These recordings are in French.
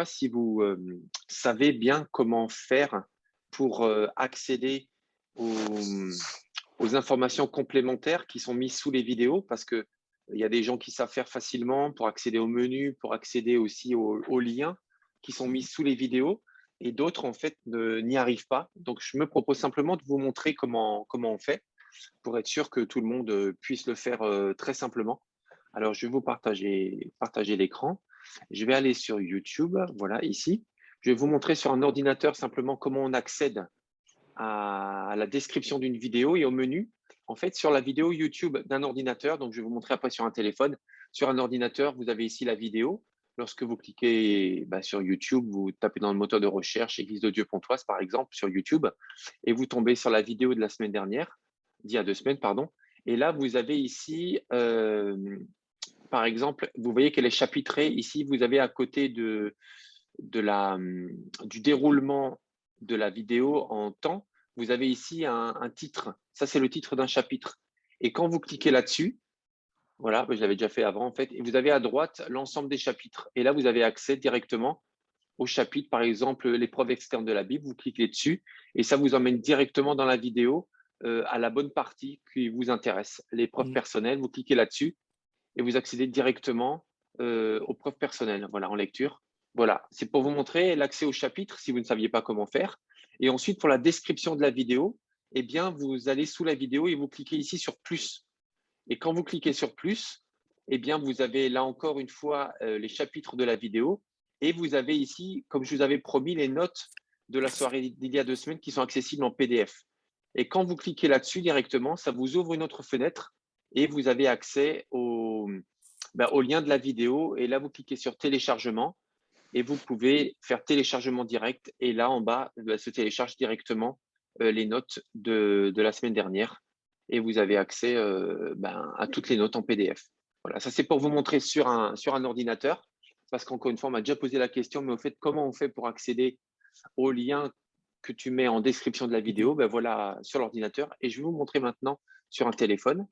pas si vous savez bien comment faire pour accéder aux informations complémentaires qui sont mises sous les vidéos, parce qu'il y a des gens qui savent faire facilement pour accéder au menu, pour accéder aussi aux liens qui sont mis sous les vidéos, et d'autres, en fait, n'y arrivent pas. Donc, je me propose simplement de vous montrer comment on fait pour être sûr que tout le monde puisse le faire très simplement. Alors, je vais vous partager l'écran. Je vais aller sur YouTube, voilà, ici. Je vais vous montrer sur un ordinateur simplement comment on accède à la description d'une vidéo et au menu. En fait, sur la vidéo YouTube d'un ordinateur, donc je vais vous montrer après sur un téléphone, sur un ordinateur, vous avez ici la vidéo. Lorsque vous cliquez sur YouTube, vous tapez dans le moteur de recherche Église de Dieu Pontoise, par exemple, sur YouTube, et vous tombez sur la vidéo de la semaine dernière, d'il y a 2 semaines, pardon. Et là, vous avez ici, par exemple, vous voyez qu'elle est chapitrée. Ici, vous avez à côté du déroulement de la vidéo en temps, vous avez ici un titre. Ça, c'est le titre d'un chapitre. Et quand vous cliquez là-dessus, voilà, je l'avais déjà fait avant en fait, et vous avez à droite l'ensemble des chapitres. Et là, vous avez accès directement au chapitre, par exemple, l'épreuve externe de la Bible. Vous cliquez dessus et ça vous emmène directement dans la vidéo à la bonne partie qui vous intéresse. L'épreuve personnelle, vous cliquez là-dessus et vous accédez directement aux preuves personnelles, voilà, en lecture. Voilà, c'est pour vous montrer l'accès au chapitre si vous ne saviez pas comment faire. Et ensuite, pour la description de la vidéo, eh bien, vous allez sous la vidéo et vous cliquez ici sur plus. Et quand vous cliquez sur plus, eh bien, vous avez là encore une fois les chapitres de la vidéo et vous avez ici, comme je vous avais promis, les notes de la soirée d'il y a 2 semaines qui sont accessibles en PDF. Et quand vous cliquez là-dessus directement, ça vous ouvre une autre fenêtre et vous avez accès au lien de la vidéo. Et là, vous cliquez sur téléchargement et vous pouvez faire téléchargement direct. Et là, en bas, se télécharge directement les notes de la semaine dernière et vous avez accès à toutes les notes en PDF. Voilà, ça c'est pour vous montrer sur un ordinateur, parce qu'encore une fois, on m'a déjà posé la question, mais au fait, comment on fait pour accéder au lien que tu mets en description de la vidéo? Ben voilà, sur l'ordinateur. Et je vais vous montrer maintenant sur un téléphone.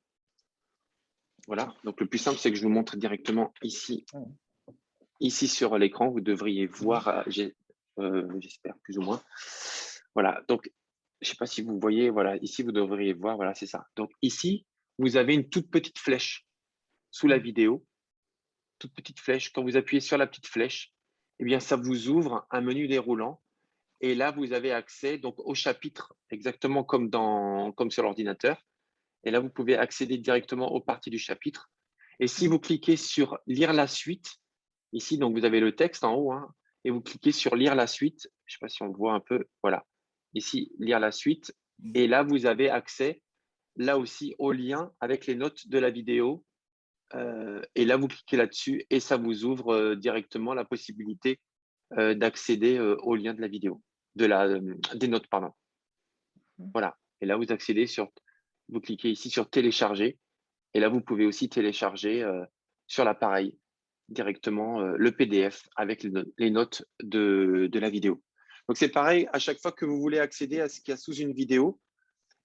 Voilà, donc le plus simple, c'est que je vous montre directement ici sur l'écran. Vous devriez voir, j'espère plus ou moins. Voilà, donc je ne sais pas si vous voyez, voilà, ici vous devriez voir, voilà, c'est ça. Donc ici, vous avez une toute petite flèche sous la vidéo, toute petite flèche. Quand vous appuyez sur la petite flèche, eh bien, ça vous ouvre un menu déroulant. Et là, vous avez accès donc au chapitre, exactement comme sur l'ordinateur. Et là, vous pouvez accéder directement aux parties du chapitre. Et si vous cliquez sur lire la suite, ici, donc vous avez le texte en haut, hein, et vous cliquez sur lire la suite. Je ne sais pas si on voit un peu, voilà. Ici, lire la suite. Et là, vous avez accès, là aussi, au lien avec les notes de la vidéo. Et là, vous cliquez là-dessus et ça vous ouvre directement la possibilité d'accéder au lien de la vidéo, des notes, pardon. Voilà. Et là, vous cliquez ici sur télécharger. Et là, vous pouvez aussi télécharger sur l'appareil directement le PDF avec les notes de la vidéo. Donc, c'est pareil, à chaque fois que vous voulez accéder à ce qu'il y a sous une vidéo,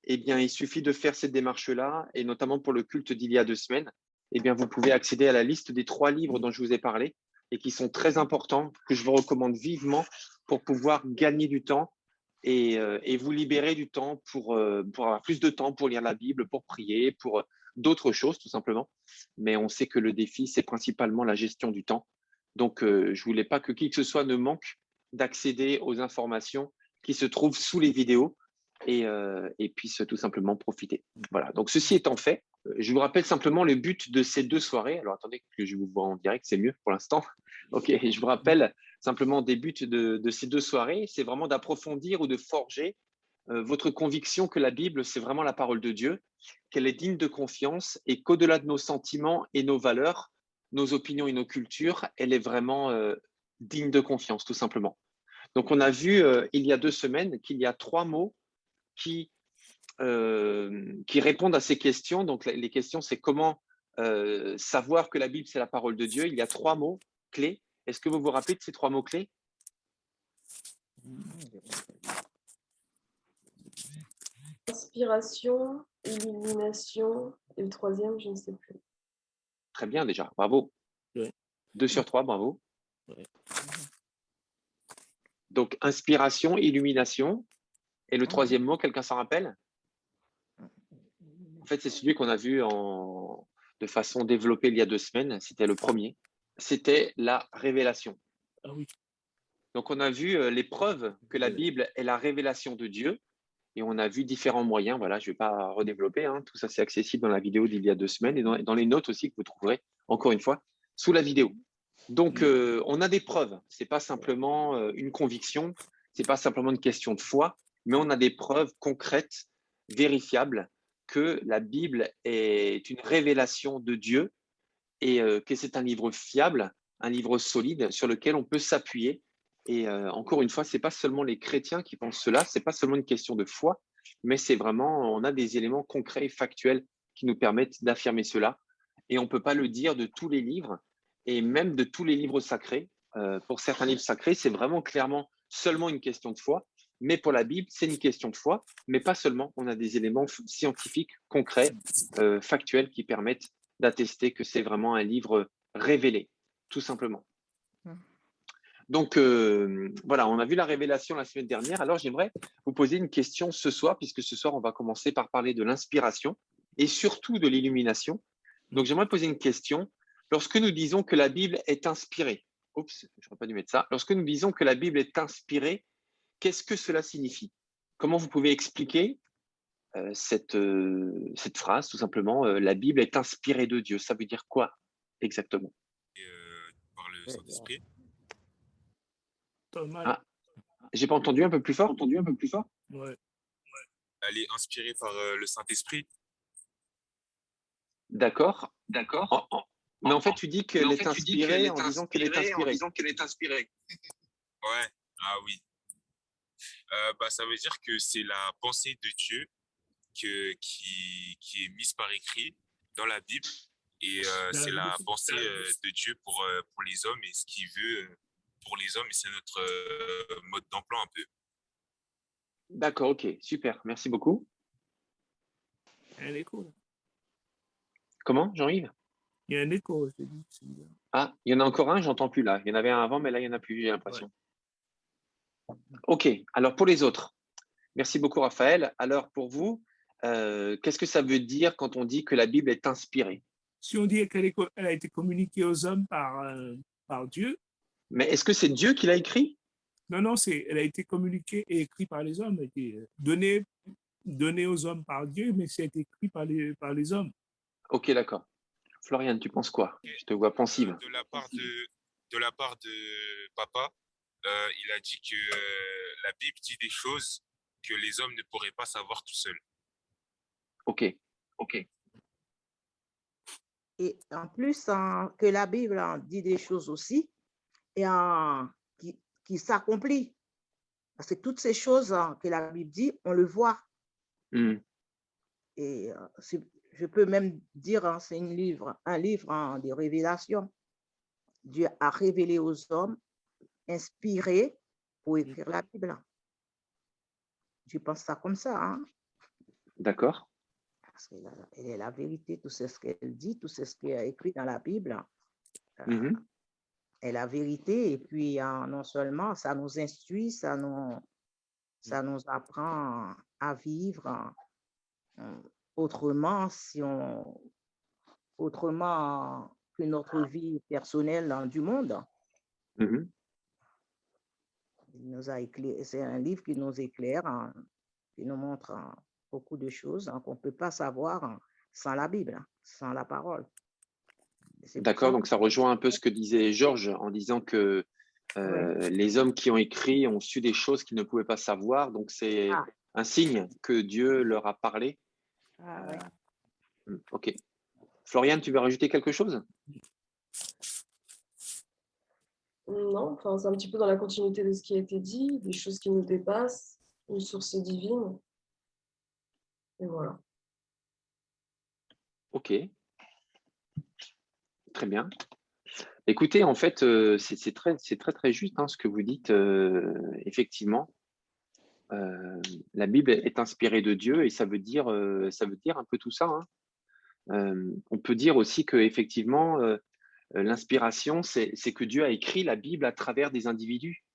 eh bien, il suffit de faire cette démarche-là, et notamment pour le culte d'il y a 2 semaines, eh bien, vous pouvez accéder à la liste des 3 livres dont je vous ai parlé et qui sont très importants, que je vous recommande vivement pour pouvoir gagner du temps et vous libérer du temps pour avoir plus de temps pour lire la Bible, pour prier, pour d'autres choses tout simplement. Mais on sait que le défi, c'est principalement la gestion du temps. Donc, je ne voulais pas que qui que ce soit ne manque d'accéder aux informations qui se trouvent sous les vidéos et puisse tout simplement profiter. Voilà, donc ceci étant fait, je vous rappelle simplement le but de ces 2 soirées. Alors attendez que je vous vois en direct, c'est mieux pour l'instant. Ok, je vous rappelle simplement des buts de ces 2 soirées, c'est vraiment d'approfondir ou de forger votre conviction que la Bible, c'est vraiment la parole de Dieu, qu'elle est digne de confiance et qu'au-delà de nos sentiments et nos valeurs, nos opinions et nos cultures, elle est vraiment digne de confiance, tout simplement. Donc, on a vu il y a 2 semaines qu'il y a 3 mots qui répondent à ces questions. Donc, les questions, c'est comment savoir que la Bible, c'est la parole de Dieu. Il y a 3 mots clés. Est-ce que vous vous rappelez de ces 3 mots clés? Inspiration, illumination, et le troisième, je ne sais plus. Très bien déjà, bravo. Ouais. 2 sur 3, bravo. Ouais. Donc, inspiration, illumination. Et le troisième mot, quelqu'un s'en rappelle? En fait, c'est celui qu'on a vu de façon développée il y a 2 semaines. C'était le premier. C'était la révélation. Ah oui. Donc, on a vu les preuves que la Bible est la révélation de Dieu. Et on a vu différents moyens. Voilà, je ne vais pas redévelopper. Tout ça, c'est accessible dans la vidéo d'il y a 2 semaines et dans les notes aussi que vous trouverez, encore une fois, sous la vidéo. Donc, on a des preuves. Ce n'est pas simplement une conviction, ce n'est pas simplement une question de foi, mais on a des preuves concrètes, vérifiables, que la Bible est une révélation de Dieu et que c'est un livre fiable, un livre solide sur lequel on peut s'appuyer. Et encore une fois, ce n'est pas seulement les chrétiens qui pensent cela, ce n'est pas seulement une question de foi, mais c'est vraiment, on a des éléments concrets et factuels qui nous permettent d'affirmer cela. Et on ne peut pas le dire de tous les livres, et même de tous les livres sacrés. Pour certains livres sacrés, c'est vraiment clairement seulement une question de foi, mais pour la Bible, c'est une question de foi, mais pas seulement. On a des éléments scientifiques, concrets, factuels qui permettent d'attester que c'est vraiment un livre révélé, tout simplement. Donc, voilà, on a vu la révélation la semaine dernière. Alors, j'aimerais vous poser une question ce soir, puisque ce soir, on va commencer par parler de l'inspiration et surtout de l'illumination. Donc, j'aimerais poser une question. Lorsque nous disons que la Bible est inspirée, oups, je n'aurais pas dû mettre ça. Lorsque nous disons que la Bible est inspirée, qu'est-ce que cela signifie? Comment vous pouvez expliquer cette phrase, tout simplement, la Bible est inspirée de Dieu? Ça veut dire quoi exactement? Par le Saint-Esprit. Ah, j'ai pas entendu, un peu plus fort? Ouais. Elle est inspirée par le Saint-Esprit. D'accord. Mais en fait, tu dis qu'elle est inspirée en disant qu'elle est inspirée. Ouais, ah oui. Ça veut dire que c'est la pensée de Dieu qui est mise par écrit dans la Bible. Et c'est la pensée de Dieu pour les hommes et ce qu'il veut pour les hommes. Et c'est notre mode d'emploi un peu. D'accord, ok, super, merci beaucoup. Il y a un écho. Comment, Jean-Yves? Il y a un écho, je te dis. Ah, il y en a encore un, j'entends plus là. Il y en avait un avant, mais là, il n'y en a plus, j'ai l'impression. Ouais. Ok, alors pour les autres. Merci beaucoup, Raphaël. Alors pour vous, qu'est-ce que ça veut dire quand on dit que la Bible est inspirée? Si on dit qu'elle a été communiquée aux hommes par Dieu. Mais est-ce que c'est Dieu qui l'a écrit? Non, elle a été communiquée et écrite par les hommes, elle a été donnée aux hommes par Dieu, mais c'est écrit par les hommes. Ok, d'accord. Floriane, tu penses quoi? Je te vois pensive. De la part de papa, il a dit que la Bible dit des choses que les hommes ne pourraient pas savoir tout seuls. Ok. Et en plus, que la Bible dit des choses aussi et qui s'accomplissent. Parce que toutes ces choses que la Bible dit, on le voit. Et je peux même dire, c'est un livre de révélation. Dieu a révélé aux hommes, inspiré pour écrire la Bible. Je pense ça comme ça. D'accord. Parce qu'elle est la vérité, tout ce qu'elle dit, tout ce qui est écrit dans la Bible. Est la vérité. Et puis, non seulement ça nous instruit, ça nous apprend à vivre autrement, autrement que notre vie personnelle du monde. C'est un livre qui nous éclaire, qui nous montre beaucoup de choses qu'on ne peut pas savoir sans la Bible, sans la parole. D'accord, donc ça rejoint un peu ce que disait Georges en disant que les hommes qui ont écrit ont su des choses qu'ils ne pouvaient pas savoir, donc c'est un signe que Dieu leur a parlé. Ok. Floriane, tu veux rajouter quelque chose? Non, enfin, c'est un petit peu dans la continuité de ce qui a été dit, des choses qui nous dépassent, une source divine. Et voilà. Ok. Très bien. Écoutez, en fait, c'est très juste ce que vous dites. Effectivement, la Bible est inspirée de Dieu et ça veut dire un peu tout ça. On peut dire aussi que effectivement, l'inspiration, c'est que Dieu a écrit la Bible à travers des individus.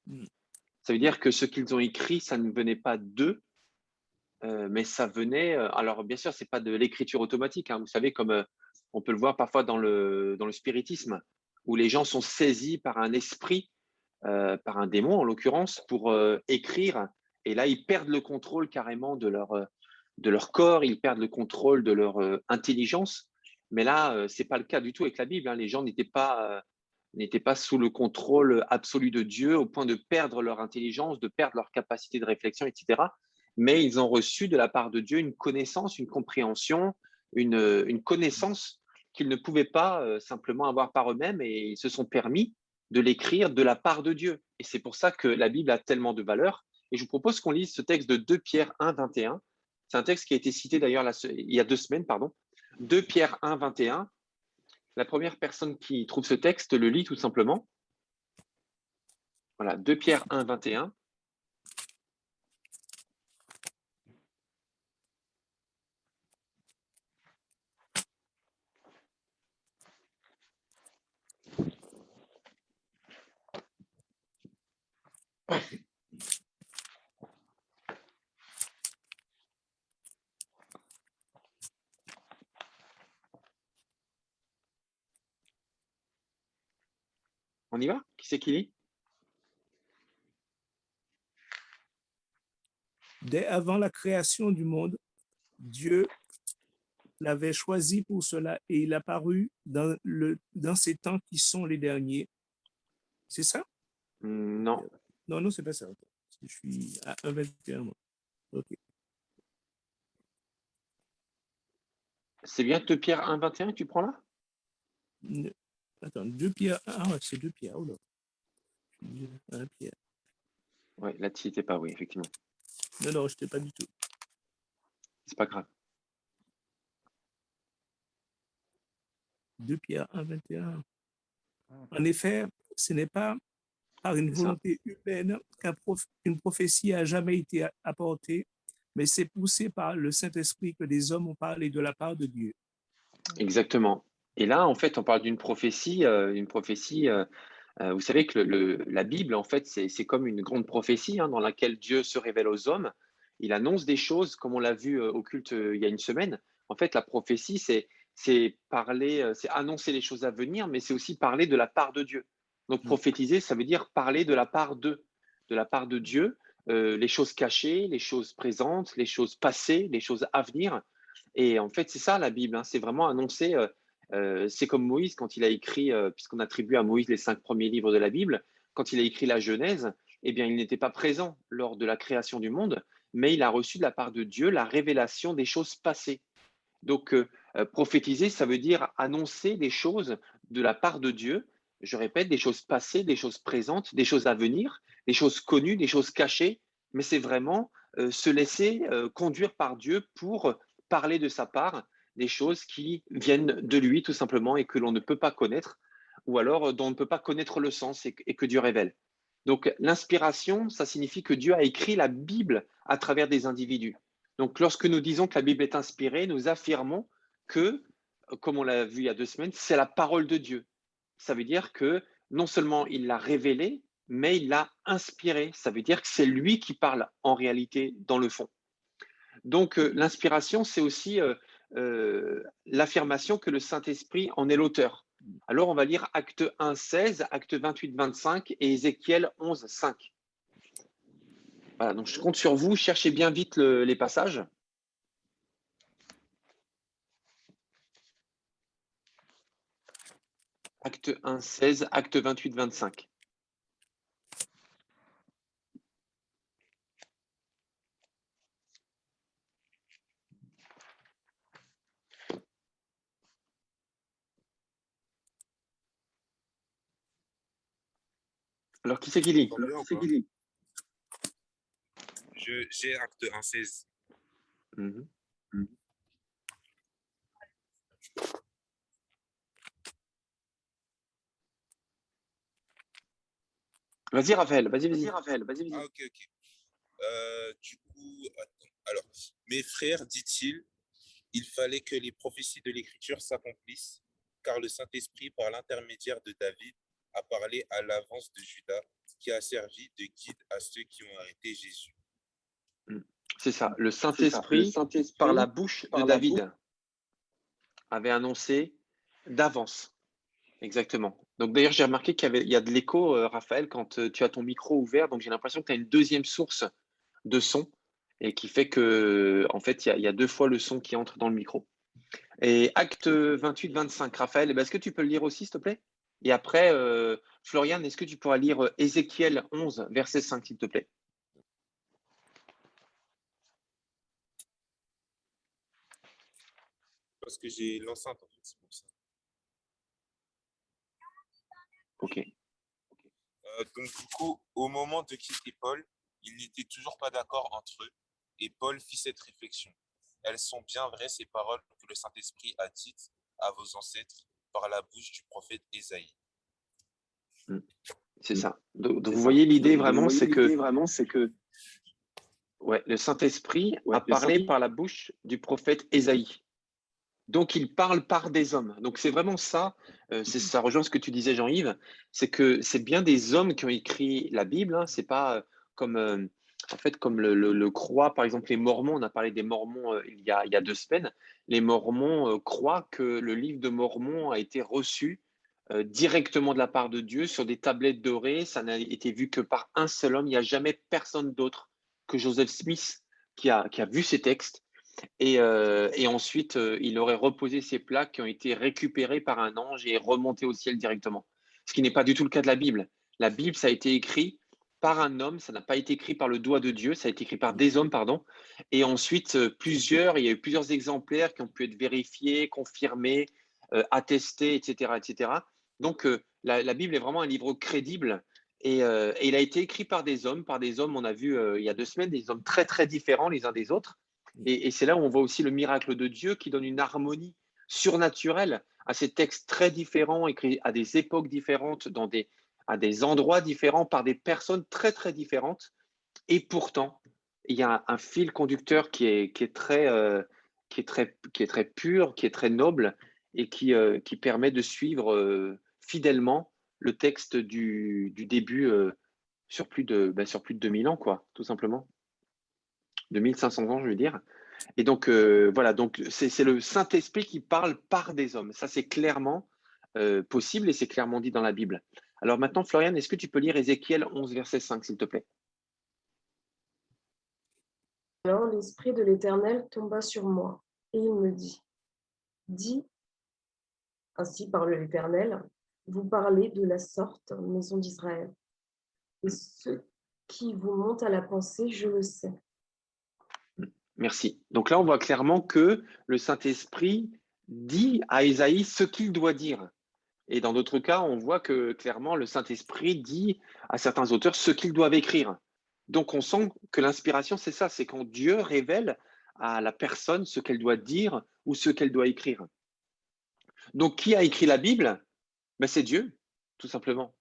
Ça veut dire que ce qu'ils ont écrit, ça ne venait pas d'eux, mais ça venait. Alors, bien sûr, c'est pas de l'écriture automatique, hein. Vous savez, comme on peut le voir parfois dans le spiritisme, où les gens sont saisis par un esprit, par un démon en l'occurrence, pour écrire. Et là, ils perdent le contrôle carrément de leur corps, ils perdent le contrôle de leur intelligence. Mais là, c'est pas le cas du tout avec la Bible, hein. Les gens n'étaient pas sous le contrôle absolu de Dieu au point de perdre leur intelligence, de perdre leur capacité de réflexion, etc. Mais ils ont reçu de la part de Dieu une connaissance, une compréhension, une connaissance qu'ils ne pouvaient pas simplement avoir par eux-mêmes, et ils se sont permis de l'écrire de la part de Dieu. Et c'est pour ça que la Bible a tellement de valeur. Et je vous propose qu'on lise ce texte de 2 Pierre 1, 21. C'est un texte qui a été cité d'ailleurs il y a 2 semaines, pardon. 2 Pierre 1, 21. La première personne qui trouve ce texte le lit tout simplement. Voilà, 2 Pierre 1, 21. On y va? Qui c'est qui lit? Dès avant la création du monde, Dieu l'avait choisi pour cela et il apparut dans ces temps qui sont les derniers. C'est ça? Non. Non, non, c'est pas ça. Je suis à 1,21. OK. C'est bien 2 Pierre 1, 21 que tu prends là? Attends, 2 Pierre. Ah ouais, c'est 2 Pierre. Oh là. 1 Pierre. Oui, là, tu n'y étais pas, oui, effectivement. Non, non, je n'étais pas du tout. C'est pas grave. 2 Pierre 1, 21. En effet, ce n'est pas par une volonté humaine qu'une prophétie a jamais été apportée, mais c'est poussé par le Saint-Esprit que des hommes ont parlé de la part de Dieu. Exactement. Et là, en fait, on parle d'une prophétie. Vous savez que la Bible, en fait, c'est comme une grande prophétie, hein, dans laquelle Dieu se révèle aux hommes. Il annonce des choses, comme on l'a vu au culte il y a une semaine. En fait, la prophétie, c'est parler, c'est annoncer les choses à venir, mais c'est aussi parler de la part de Dieu. Donc, prophétiser, ça veut dire parler de la part de Dieu, les choses cachées, les choses présentes, les choses passées, les choses à venir. Et en fait, c'est ça la Bible, hein. C'est vraiment annoncer. C'est comme Moïse quand il a écrit, puisqu'on attribue à Moïse les 5 premiers livres de la Bible, quand il a écrit la Genèse, eh bien, il n'était pas présent lors de la création du monde, mais il a reçu de la part de Dieu la révélation des choses passées. Donc, prophétiser, ça veut dire annoncer des choses de la part de Dieu. Je répète, des choses passées, des choses présentes, des choses à venir, des choses connues, des choses cachées, mais c'est vraiment se laisser conduire par Dieu pour parler de sa part des choses qui viennent de lui tout simplement et que l'on ne peut pas connaître, ou alors dont on ne peut pas connaître le sens et que Dieu révèle. Donc l'inspiration, ça signifie que Dieu a écrit la Bible à travers des individus. Donc lorsque nous disons que la Bible est inspirée, nous affirmons que, comme on l'a vu il y a 2 semaines, c'est la parole de Dieu. Ça veut dire que non seulement il l'a révélée, mais il l'a inspirée. Ça veut dire que c'est lui qui parle en réalité dans le fond. Donc l'inspiration, c'est aussi l'affirmation que le Saint-Esprit en est l'auteur. Alors on va lire Acte 1, 16, Acte 28, 25 et Ézéchiel 11, 5. Voilà, donc je compte sur vous, cherchez bien vite les passages. Acte 1, 16, Acte 28, 25. Alors, qui c'est qui lit? J'ai acte 1, 16. Vas-y, Raphaël, vas-y. Ah, ok. Du coup, attends. Alors, mes frères, dit-il, il fallait que les prophéties de l'Écriture s'accomplissent, car le Saint-Esprit, par l'intermédiaire de David, a parlé à l'avance de Judas qui a servi de guide à ceux qui ont arrêté Jésus. C'est ça, le Saint-Esprit, par la bouche de David, avait annoncé d'avance. Exactement. Donc d'ailleurs, j'ai remarqué qu'il y a de l'écho, Raphaël, quand tu as ton micro ouvert. Donc j'ai l'impression que tu as une deuxième source de son et qui fait que, en fait, il y a deux fois le son qui entre dans le micro. Et acte 28-25, Raphaël, est-ce que tu peux le lire aussi, s'il te plaît? Et après, Florian, est-ce que tu pourras lire Ézéchiel 11, verset 5, s'il te plaît? Parce que j'ai l'enceinte, en fait, c'est pour ça. Ok. Donc, du coup, au moment de quitter Paul, ils n'étaient toujours pas d'accord entre eux, et Paul fit cette réflexion. Elles sont bien vraies, ces paroles que le Saint-Esprit a dites à vos ancêtres par la bouche du prophète Ésaïe. C'est ça. Donc vous voyez l'idée vraiment, c'est que ouais, le Saint-Esprit a parlé par la bouche du prophète Ésaïe. Donc, il parle par des hommes. Donc, c'est vraiment ça. Ça rejoint ce que tu disais, Jean-Yves. C'est que c'est bien des hommes qui ont écrit la Bible. Hein. C'est pas comme, en fait, comme le croient, par exemple, les Mormons. On a parlé des Mormons il y a 2 semaines. Les Mormons croient que le livre de Mormon a été reçu directement de la part de Dieu sur des tablettes dorées. Ça n'a été vu que par un seul homme. Il n'y a jamais personne d'autre que Joseph Smith qui a vu ces textes. Et ensuite, il aurait reposé ces plaques qui ont été récupérées par un ange et remontées au ciel directement. Ce qui n'est pas du tout le cas de la Bible. La Bible, ça a été écrit par un homme, ça n'a pas été écrit par le doigt de Dieu, ça a été écrit par des hommes, pardon. Et ensuite, il y a eu plusieurs exemplaires qui ont pu être vérifiés, confirmés, attestés, etc., etc. Donc, la Bible est vraiment un livre crédible et il a été écrit par des hommes, on a vu il y a 2 semaines, des hommes très, très différents les uns des autres. Et c'est là où on voit aussi le miracle de Dieu qui donne une harmonie surnaturelle à ces textes très différents, écrits à des époques différentes, à des endroits différents, par des personnes très, très différentes. Et pourtant, il y a un fil conducteur qui est très pur, qui est très noble et qui permet de suivre fidèlement le texte du début sur plus de 2000 ans, quoi, tout simplement. 2500 ans, je veux dire. Et donc, voilà, donc c'est le Saint-Esprit qui parle par des hommes. Ça, c'est clairement possible et c'est clairement dit dans la Bible. Alors maintenant, Florian, est-ce que tu peux lire Ézéchiel 11, verset 5, s'il te plaît? Alors l'Esprit de l'Éternel tomba sur moi, et il me dit, dis, ainsi parle l'Éternel, vous parlez de la sorte, maison d'Israël. Et ce qui vous monte à la pensée, je le sais. Merci. Donc là, on voit clairement que le Saint-Esprit dit à Ésaïe ce qu'il doit dire. Et dans d'autres cas, on voit que clairement, le Saint-Esprit dit à certains auteurs ce qu'ils doivent écrire. Donc, on sent que l'inspiration, c'est ça, c'est quand Dieu révèle à la personne ce qu'elle doit dire ou ce qu'elle doit écrire. Donc, qui a écrit la Bible? C'est Dieu, tout simplement.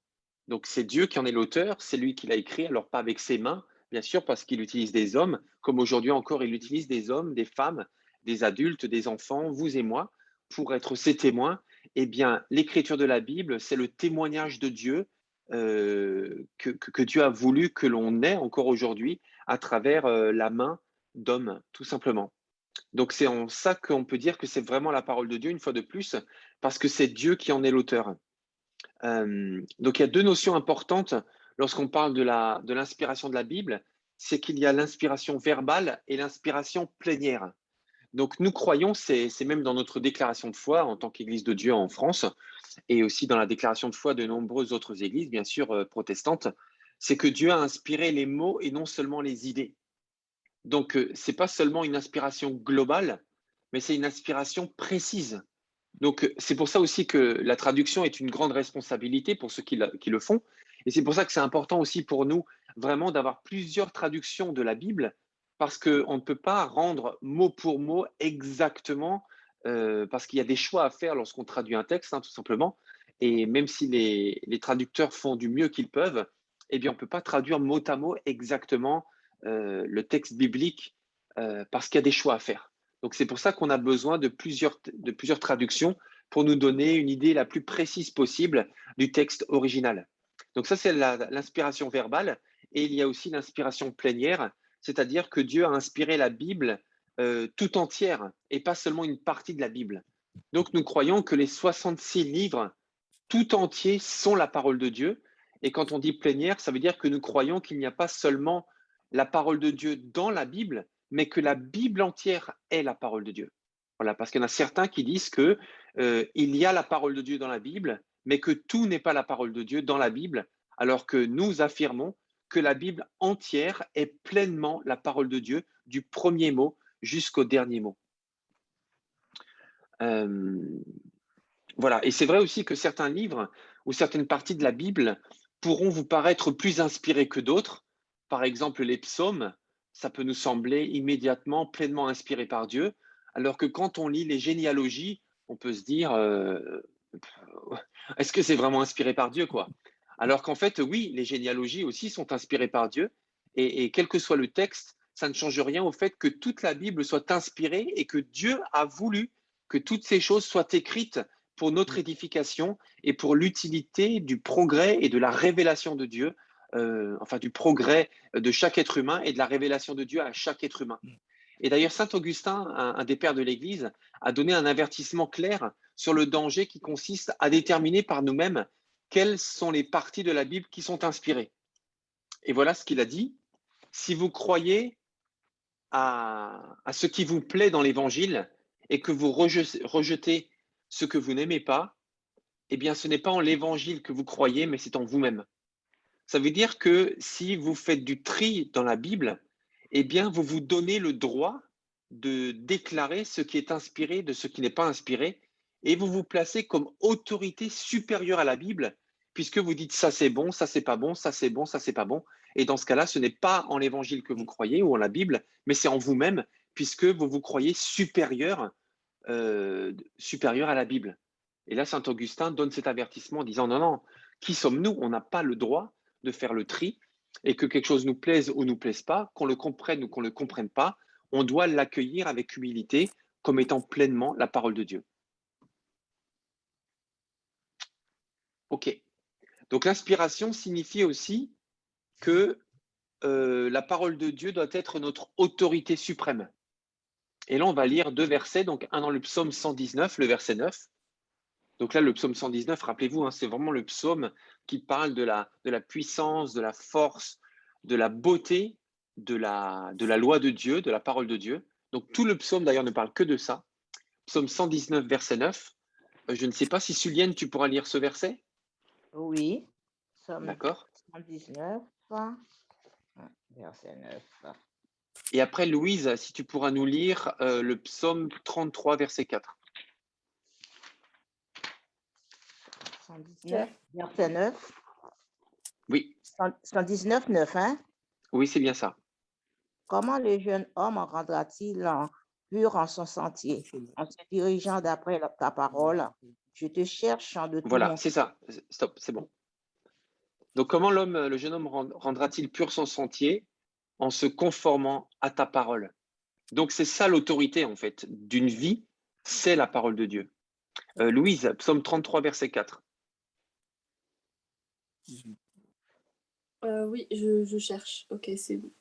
Donc, c'est Dieu qui en est l'auteur, c'est lui qui l'a écrit, alors pas avec ses mains, bien sûr, parce qu'il utilise des hommes, comme aujourd'hui encore, il utilise des hommes, des femmes, des adultes, des enfants, vous et moi, pour être ses témoins. Eh bien, l'écriture de la Bible, c'est le témoignage de Dieu que Dieu a voulu que l'on ait encore aujourd'hui à travers la main d'hommes, tout simplement. Donc, c'est en ça qu'on peut dire que c'est vraiment la parole de Dieu, une fois de plus, parce que c'est Dieu qui en est l'auteur. Donc, il y a 2 notions importantes lorsqu'on parle de l'inspiration de la Bible, c'est qu'il y a l'inspiration verbale et l'inspiration plénière. Donc, nous croyons, c'est même dans notre déclaration de foi en tant qu'Église de Dieu en France, et aussi dans la déclaration de foi de nombreuses autres églises, bien sûr protestantes, c'est que Dieu a inspiré les mots et non seulement les idées. Donc, ce n'est pas seulement une inspiration globale, mais c'est une inspiration précise. Donc, c'est pour ça aussi que la traduction est une grande responsabilité pour ceux qui le font. Et c'est pour ça que c'est important aussi pour nous vraiment d'avoir plusieurs traductions de la Bible, parce qu'on ne peut pas rendre mot pour mot exactement, parce qu'il y a des choix à faire lorsqu'on traduit un texte, hein, tout simplement. Et même si les traducteurs font du mieux qu'ils peuvent, eh bien, on ne peut pas traduire mot à mot exactement le texte biblique, parce qu'il y a des choix à faire. Donc, c'est pour ça qu'on a besoin de plusieurs traductions pour nous donner une idée la plus précise possible du texte original. Donc ça, c'est l'inspiration verbale. Et il y a aussi l'inspiration plénière, c'est-à-dire que Dieu a inspiré la Bible tout entière et pas seulement une partie de la Bible. Donc nous croyons que les 66 livres tout entiers sont la parole de Dieu. Et quand on dit plénière, ça veut dire que nous croyons qu'il n'y a pas seulement la parole de Dieu dans la Bible, mais que la Bible entière est la parole de Dieu. Voilà, parce qu'il y en a certains qui disent que il y a la parole de Dieu dans la Bible, mais que tout n'est pas la parole de Dieu dans la Bible, alors que nous affirmons que la Bible entière est pleinement la parole de Dieu, du premier mot jusqu'au dernier mot. Voilà, et c'est vrai aussi que certains livres ou certaines parties de la Bible pourront vous paraître plus inspirés que d'autres. Par exemple, les psaumes, ça peut nous sembler immédiatement pleinement inspiré par Dieu, alors que quand on lit les généalogies, on peut se dire est-ce que c'est vraiment inspiré par Dieu, quoi? Alors qu'en fait, oui, les généalogies aussi sont inspirées par Dieu, et quel que soit le texte, ça ne change rien au fait que toute la Bible soit inspirée et que Dieu a voulu que toutes ces choses soient écrites pour notre édification et pour l'utilité du progrès et de la révélation de Dieu, enfin du progrès de chaque être humain et de la révélation de Dieu à chaque être humain. Et d'ailleurs, saint Augustin, un des pères de l'Église, a donné un avertissement clair sur le danger qui consiste à déterminer par nous-mêmes quelles sont les parties de la Bible qui sont inspirées. Et voilà ce qu'il a dit. Si vous croyez à ce qui vous plaît dans l'Évangile et que vous rejetez ce que vous n'aimez pas, eh bien, ce n'est pas en l'Évangile que vous croyez, mais c'est en vous-même. Ça veut dire que si vous faites du tri dans la Bible, eh bien, vous vous donnez le droit de déclarer ce qui est inspiré de ce qui n'est pas inspiré, et vous vous placez comme autorité supérieure à la Bible, puisque vous dites ça c'est bon, ça c'est pas bon, ça c'est bon, ça c'est pas bon. Et dans ce cas-là, ce n'est pas en l'Évangile que vous croyez ou en la Bible, mais c'est en vous-même, puisque vous vous croyez supérieur à la Bible. Et là, saint Augustin donne cet avertissement en disant non, non, qui sommes-nous? On n'a pas le droit de faire le tri, et que quelque chose nous plaise ou nous plaise pas, qu'on le comprenne ou qu'on ne le comprenne pas, on doit l'accueillir avec humilité comme étant pleinement la parole de Dieu. Ok. Donc l'inspiration signifie aussi que la parole de Dieu doit être notre autorité suprême. Et là, on va lire deux versets, donc un dans le psaume 119, le verset 9. Donc là, le psaume 119, rappelez-vous, hein, c'est vraiment le psaume qui parle de la puissance, de la force, de la beauté de la loi de Dieu, de la parole de Dieu. Donc tout le psaume, d'ailleurs, ne parle que de ça. Psaume 119, verset 9. Je ne sais pas si Sulienne, tu pourras lire ce verset? Oui, Somme D'accord. 119, verset 9. Et après, Louise, si tu pourras nous lire le psaume 33, verset 4. 119, verset 9. Oui, 119, 9, hein? oui, c'est bien ça. Comment le jeune homme rendra-t-il pur en son sentier, en se dirigeant d'après ta parole? Je te cherche de tout Voilà, mon c'est ça. Stop, c'est bon. Donc, comment le jeune homme rendra-t-il pur son sentier? En se conformant à ta parole. Donc, c'est ça l'autorité, en fait, d'une vie, c'est la parole de Dieu. Louise, psaume 33, verset 4. Oui, je cherche. Ok, c'est bon.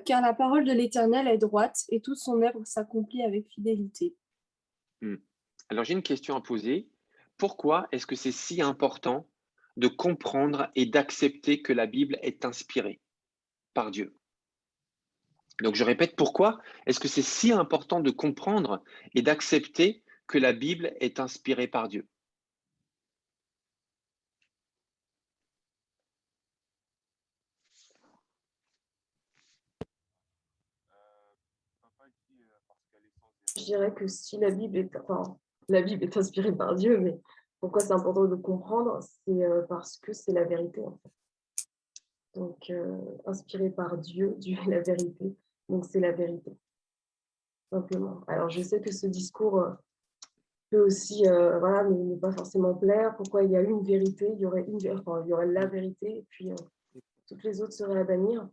Car la parole de l'Éternel est droite et toute son œuvre s'accomplit avec fidélité. Alors, j'ai une question à poser. Pourquoi est-ce que c'est si important de comprendre et d'accepter que la Bible est inspirée par Dieu? Donc, je répète, pourquoi est-ce que c'est si important de comprendre et d'accepter que la Bible est inspirée par Dieu? Je dirais que si la Bible est, enfin, la Bible est inspirée par Dieu, mais pourquoi c'est important de comprendre, c'est parce que c'est la vérité, en fait. Donc, inspiré par Dieu, Dieu est la vérité, donc c'est la vérité, simplement. Alors, je sais que ce discours peut aussi, voilà, ne pas forcément plaire. Pourquoi il y a une vérité, il y aurait il y aurait la vérité, et puis toutes les autres seraient à bannir.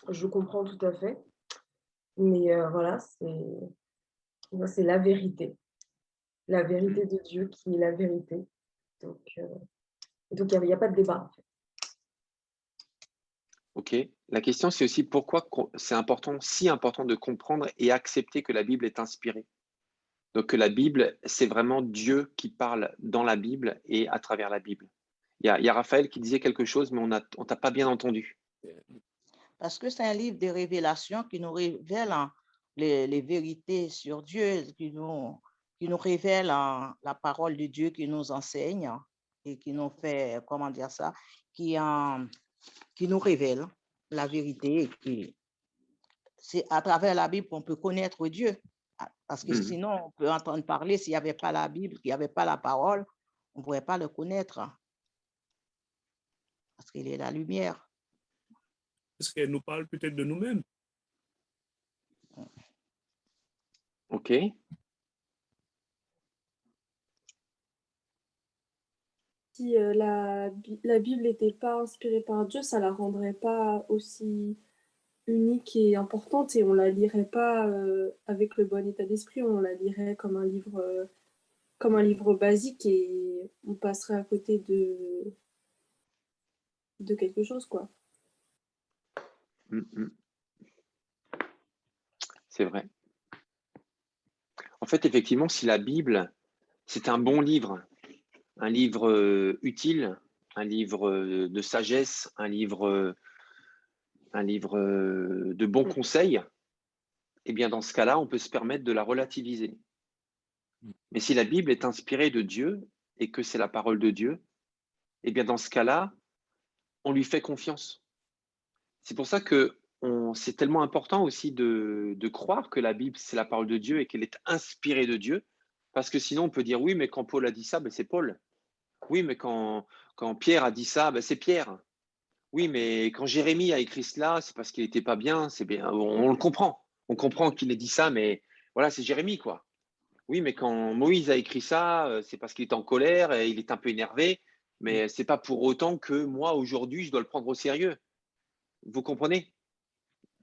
Je comprends tout à fait, mais voilà, c'est la vérité de Dieu qui est la vérité. Donc, Donc, il n'y a pas de débat. OK. La question, c'est aussi pourquoi c'est important, si important de comprendre et accepter que la Bible est inspirée. Donc, que la Bible, c'est vraiment Dieu qui parle dans la Bible et à travers la Bible. Il y a Raphaël qui disait quelque chose, mais on t'a pas bien entendu. Parce que c'est un livre de révélation qui nous révèle les vérités sur Dieu, qui nous révèle la parole de Dieu, qui nous enseigne et qui nous fait, comment dire ça, qui nous révèle la vérité. C'est à travers la Bible qu'on peut connaître Dieu. Parce que sinon, on peut entendre parler, s'il n'y avait pas la Bible, s'il n'y avait pas la parole, on ne pourrait pas le connaître. Parce qu'il est la lumière. Parce qu'elle nous parle peut-être de nous-mêmes. OK. Si la Bible n'était pas inspirée par Dieu, ça la rendrait pas aussi unique et importante et on la lirait pas avec le bon état d'esprit, on la lirait comme un livre basique et on passerait à côté de quelque chose, quoi. C'est vrai. En fait, effectivement, si la Bible, c'est un bon livre, un livre utile, un livre de sagesse, un livre de bons conseils, eh bien, dans ce cas-là, on peut se permettre de la relativiser. Mais si la Bible est inspirée de Dieu et que c'est la parole de Dieu, eh bien, dans ce cas-là, on lui fait confiance. C'est pour ça que c'est tellement important aussi de croire que la Bible, c'est la parole de Dieu et qu'elle est inspirée de Dieu, parce que sinon, on peut dire, oui, mais quand Paul a dit ça, ben, c'est Paul. Oui, mais quand Pierre a dit ça, ben, c'est Pierre. Oui, mais quand Jérémie a écrit cela, c'est parce qu'il n'était pas bien. C'est bien, on le comprend. On comprend qu'il ait dit ça, mais voilà, c'est Jérémie, quoi. Oui, mais quand Moïse a écrit ça, c'est parce qu'il est en colère et il est un peu énervé, mais c'est pas pour autant que moi, aujourd'hui, je dois le prendre au sérieux. Vous comprenez?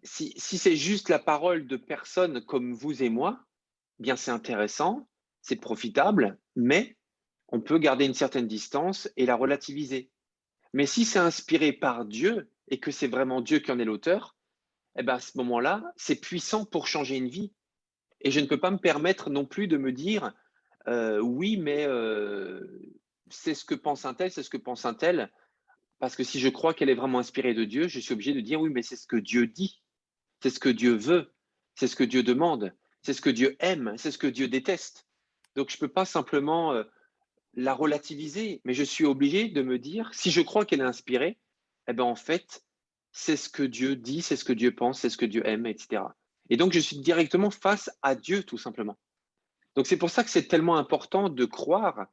Si c'est juste la parole de personnes comme vous et moi, bien c'est intéressant, c'est profitable, mais on peut garder une certaine distance et la relativiser. Mais si c'est inspiré par Dieu et que c'est vraiment Dieu qui en est l'auteur, eh ben à ce moment-là, c'est puissant pour changer une vie. Et je ne peux pas me permettre non plus de me dire oui, mais c'est ce que pense un tel, c'est ce que pense un tel. Parce que si je crois qu'elle est vraiment inspirée de Dieu, je suis obligé de dire oui, mais c'est ce que Dieu dit, c'est ce que Dieu veut, c'est ce que Dieu demande, c'est ce que Dieu aime, c'est ce que Dieu déteste. Donc je ne peux pas simplement la relativiser, mais je suis obligé de me dire, si je crois qu'elle est inspirée, eh ben en fait, c'est ce que Dieu dit, c'est ce que Dieu pense, c'est ce que Dieu aime, etc. Et donc je suis directement face à Dieu, tout simplement. Donc c'est pour ça que c'est tellement important de croire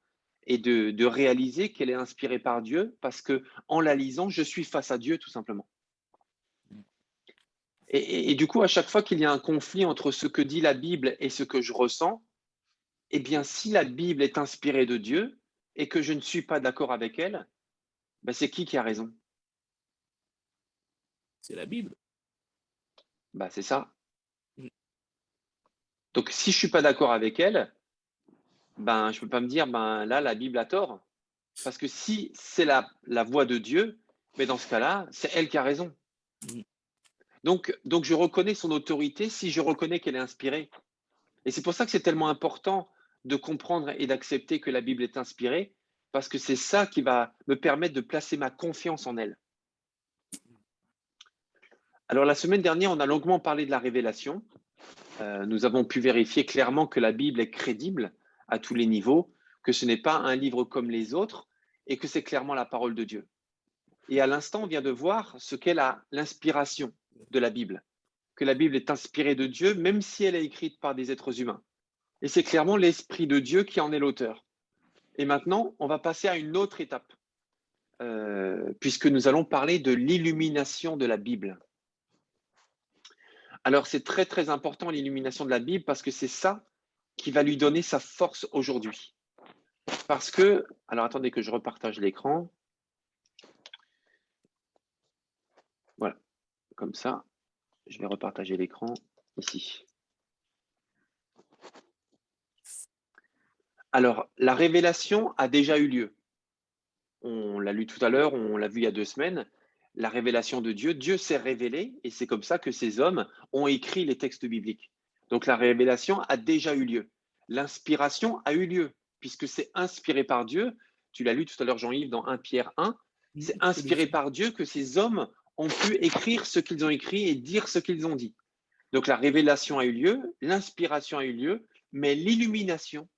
et de réaliser qu'elle est inspirée par Dieu, parce que en la lisant, je suis face à Dieu, tout simplement. Et du coup, à chaque fois qu'il y a un conflit entre ce que dit la Bible et ce que je ressens, eh bien, si la Bible est inspirée de Dieu et que je ne suis pas d'accord avec elle, ben c'est qui a raison? C'est la Bible. Ben, c'est ça. Donc, si je ne suis pas d'accord avec elle, ben, je ne peux pas me dire, ben, là, la Bible a tort. Parce que si c'est la voix de Dieu, mais dans ce cas-là, c'est elle qui a raison. Donc, je reconnais son autorité si je reconnais qu'elle est inspirée. Et c'est pour ça que c'est tellement important de comprendre et d'accepter que la Bible est inspirée, parce que c'est ça qui va me permettre de placer ma confiance en elle. Alors, la semaine dernière, on a longuement parlé de la révélation. Nous avons pu vérifier clairement que la Bible est crédible à tous les niveaux, que ce n'est pas un livre comme les autres et que c'est clairement la parole de Dieu. Et à l'instant, on vient de voir ce qu'est l'inspiration de la Bible, que la Bible est inspirée de Dieu, même si elle est écrite par des êtres humains. Et c'est clairement l'Esprit de Dieu qui en est l'auteur. Et maintenant, on va passer à une autre étape, puisque nous allons parler de l'illumination de la Bible. Alors, c'est très, très important l'illumination de la Bible parce que c'est ça qui va lui donner sa force aujourd'hui. Parce que, alors attendez que je repartage l'écran. Voilà, comme ça, je vais repartager l'écran ici. Alors, la révélation a déjà eu lieu. on l'a lu tout à l'heure, on l'a vu il y a 2 semaines, la révélation de Dieu. Dieu s'est révélé et c'est comme ça que ces hommes ont écrit les textes bibliques. Donc la révélation a déjà eu lieu. L'inspiration a eu lieu puisque c'est inspiré par Dieu. Tu l'as lu tout à l'heure, Jean-Yves, dans 1 Pierre 1. C'est inspiré par Dieu que ces hommes ont pu écrire ce qu'ils ont écrit et dire ce qu'ils ont dit. Donc la révélation a eu lieu, l'inspiration a eu lieu, mais l'illumination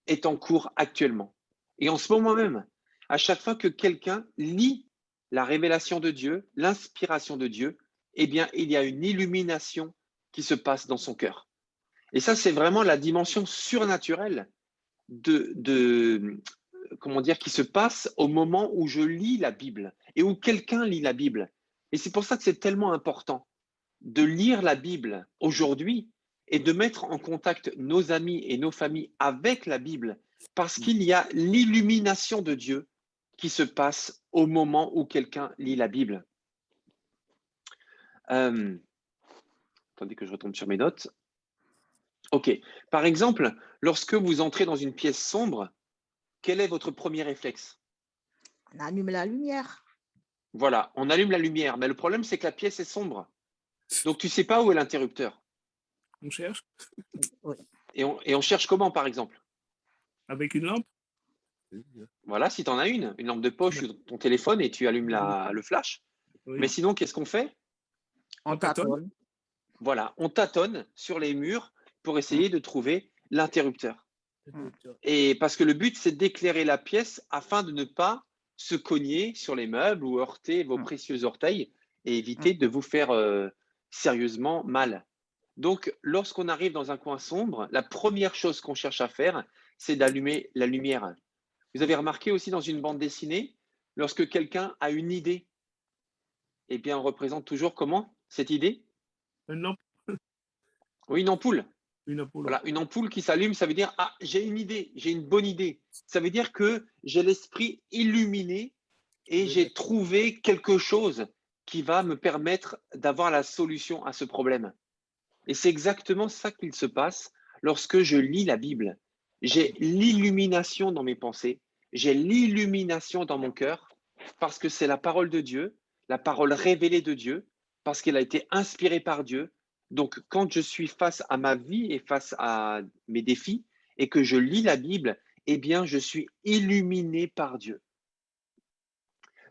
est en cours actuellement. Et en ce moment même, à chaque fois que quelqu'un lit la révélation de Dieu, l'inspiration de Dieu, eh bien, il y a une illumination qui se passe dans son cœur. Et ça, c'est vraiment la dimension surnaturelle comment dire, qui se passe au moment où je lis la Bible et où quelqu'un lit la Bible. Et c'est pour ça que c'est tellement important de lire la Bible aujourd'hui et de mettre en contact nos amis et nos familles avec la Bible, parce qu'il y a l'illumination de Dieu qui se passe au moment où quelqu'un lit la Bible. Attendez que je retombe sur mes notes. Ok. Par exemple, lorsque vous entrez dans une pièce sombre, quel est votre premier réflexe? On allume la lumière. Voilà, on allume la lumière, mais le problème, c'est que la pièce est sombre. Donc, tu ne sais pas où est l'interrupteur. On cherche Oui. Et on cherche comment, par exemple? avec une lampe. Voilà, si tu en as une lampe de poche ou ton téléphone et tu allumes le flash. Oui. Mais sinon, qu'est-ce qu'on fait? On tâtonne. Voilà, on tâtonne sur les murs pour essayer de trouver l'interrupteur. Et parce que le but, c'est d'éclairer la pièce afin de ne pas se cogner sur les meubles ou heurter vos précieux orteils et éviter de vous faire sérieusement mal. Donc, lorsqu'on arrive dans un coin sombre, la première chose qu'on cherche à faire, c'est d'allumer la lumière. Vous avez remarqué aussi dans une bande dessinée, lorsque quelqu'un a une idée, eh bien, on représente toujours comment cette idée? Une lampe, Oui, une ampoule. une ampoule. Voilà, une ampoule qui s'allume, ça veut dire ah, j'ai une idée, j'ai une bonne idée. Ça veut dire que j'ai l'esprit illuminé et j'ai trouvé quelque chose qui va me permettre d'avoir la solution à ce problème. Et c'est exactement ça qu'il se passe lorsque je lis la Bible. J'ai l'illumination dans mes pensées, j'ai l'illumination dans mon cœur, parce que c'est la parole de Dieu, la parole révélée de Dieu, parce qu'elle a été inspirée par Dieu. Donc, quand je suis face à ma vie et face à mes défis et que je lis la Bible, eh bien, je suis illuminé par Dieu.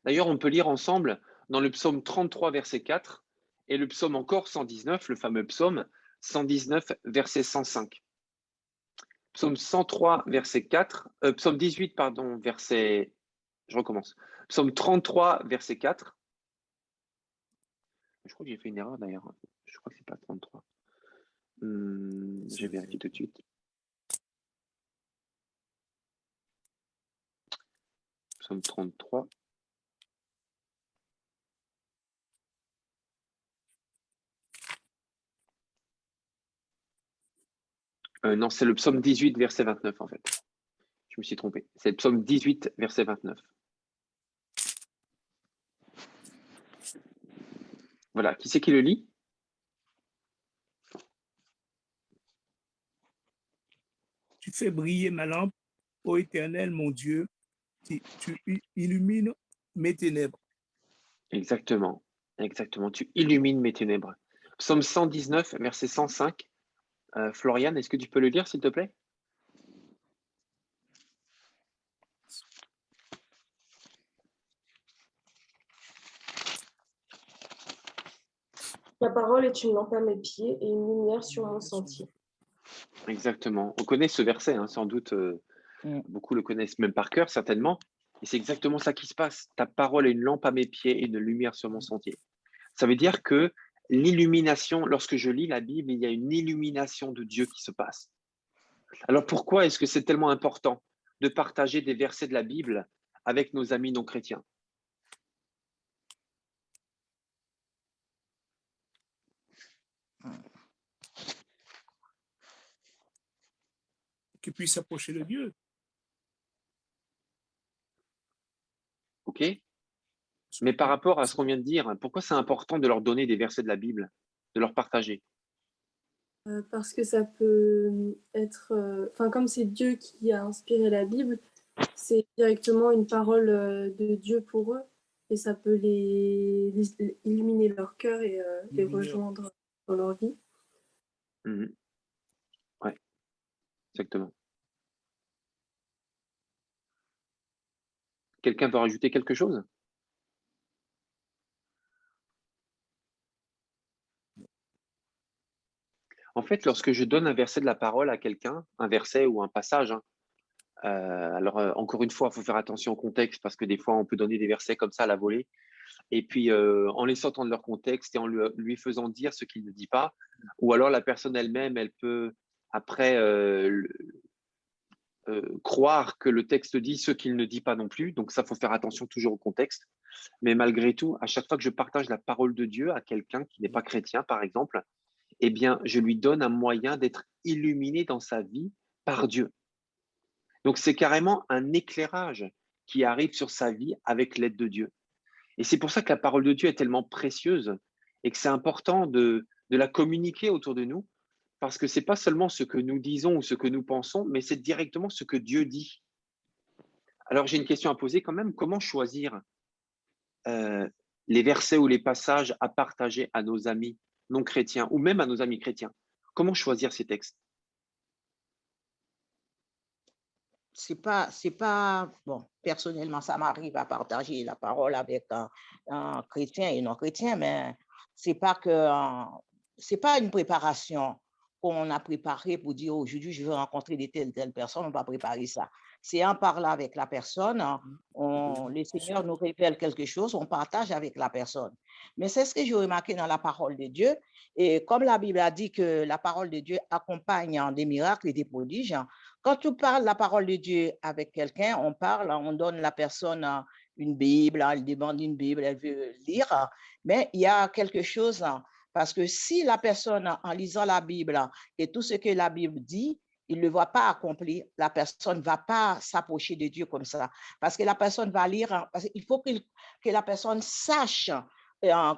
D'ailleurs, on peut lire ensemble dans le psaume 33, verset 4, et le psaume encore 119, le fameux psaume 119, verset 105. Psaume 103, verset 4, psaume 18, pardon, verset... Je recommence. Psaume 33, verset 4. Je crois que j'ai fait une erreur d'ailleurs. Je crois que c'est pas 33. Je vais vérifier tout de suite. Psaume 33. Non, c'est le psaume 18, verset 29 en fait. Je me suis trompé. C'est le psaume 18, verset 29. Voilà. Qui c'est qui le lit? Tu fais briller ma lampe, ô Éternel, mon Dieu, tu illumines mes ténèbres. Exactement. Exactement. Tu illumines mes ténèbres. Psaume 119, verset 105. Floriane, est-ce que tu peux le lire, s'il te plaît? Ta parole est une lampe à mes pieds et une lumière sur mon sentier. Exactement. On connaît ce verset, hein, sans doute. Beaucoup le connaissent même par cœur, certainement. Et c'est exactement ça qui se passe. Ta parole est une lampe à mes pieds et une lumière sur mon sentier. Ça veut dire que l'illumination, lorsque je lis la Bible, il y a une illumination de Dieu qui se passe. Alors pourquoi est-ce que c'est tellement important de partager des versets de la Bible avec nos amis non chrétiens? Qu'ils puissent s'approcher de Dieu. OK? Mais par rapport à ce qu'on vient de dire, pourquoi c'est important de leur donner des versets de la Bible, de leur partager? Parce que ça peut être... Enfin, comme c'est Dieu qui a inspiré la Bible, c'est directement une parole de Dieu pour eux et ça peut illuminer leur cœur et les rejoindre dans leur vie. Mhm. Ouais, exactement. Quelqu'un veut rajouter quelque chose? En fait, lorsque je donne un verset de la parole à quelqu'un, un verset ou un passage, hein, alors encore une fois, il faut faire attention au contexte parce que des fois, on peut donner des versets comme ça à la volée. Et puis, en laissant entendre leur contexte et en lui faisant dire ce qu'il ne dit pas, ou alors la personne elle-même, elle peut après croire que le texte dit ce qu'il ne dit pas non plus. Donc ça, faut faire attention toujours au contexte. Mais malgré tout, à chaque fois que je partage la parole de Dieu à quelqu'un qui n'est pas chrétien, par exemple, eh bien, je lui donne un moyen d'être illuminé dans sa vie par Dieu. Donc, c'est carrément un éclairage qui arrive sur sa vie avec l'aide de Dieu. Et c'est pour ça que la parole de Dieu est tellement précieuse et que c'est important de la communiquer autour de nous, parce que ce n'est pas seulement ce que nous disons ou ce que nous pensons, mais c'est directement ce que Dieu dit. Alors, j'ai une question à poser quand même. Comment choisir les versets ou les passages à partager à nos amis non chrétiens ou même à nos amis chrétiens? Comment choisir ces textes? C'est pas, bon, personnellement, ça m'arrive à partager la parole avec un chrétien et non chrétien, mais c'est pas que, c'est pas une préparation qu'on a préparée pour dire aujourd'hui, je veux rencontrer des telles personnes, on va préparer ça. C'est en parlant avec la personne, le Seigneur nous révèle quelque chose, on partage avec la personne. Mais c'est ce que j'ai remarqué dans la parole de Dieu. Et comme la Bible a dit que la parole de Dieu accompagne des miracles et des prodiges, quand tu parles la parole de Dieu avec quelqu'un, on parle, on donne à la personne une Bible, elle demande une Bible, elle veut lire, mais il y a quelque chose, parce que si la personne, en lisant la Bible et tout ce que la Bible dit, il ne le voit pas accompli, la personne ne va pas s'approcher de Dieu comme ça. Parce que la personne va lire, parce qu'il faut que la personne sache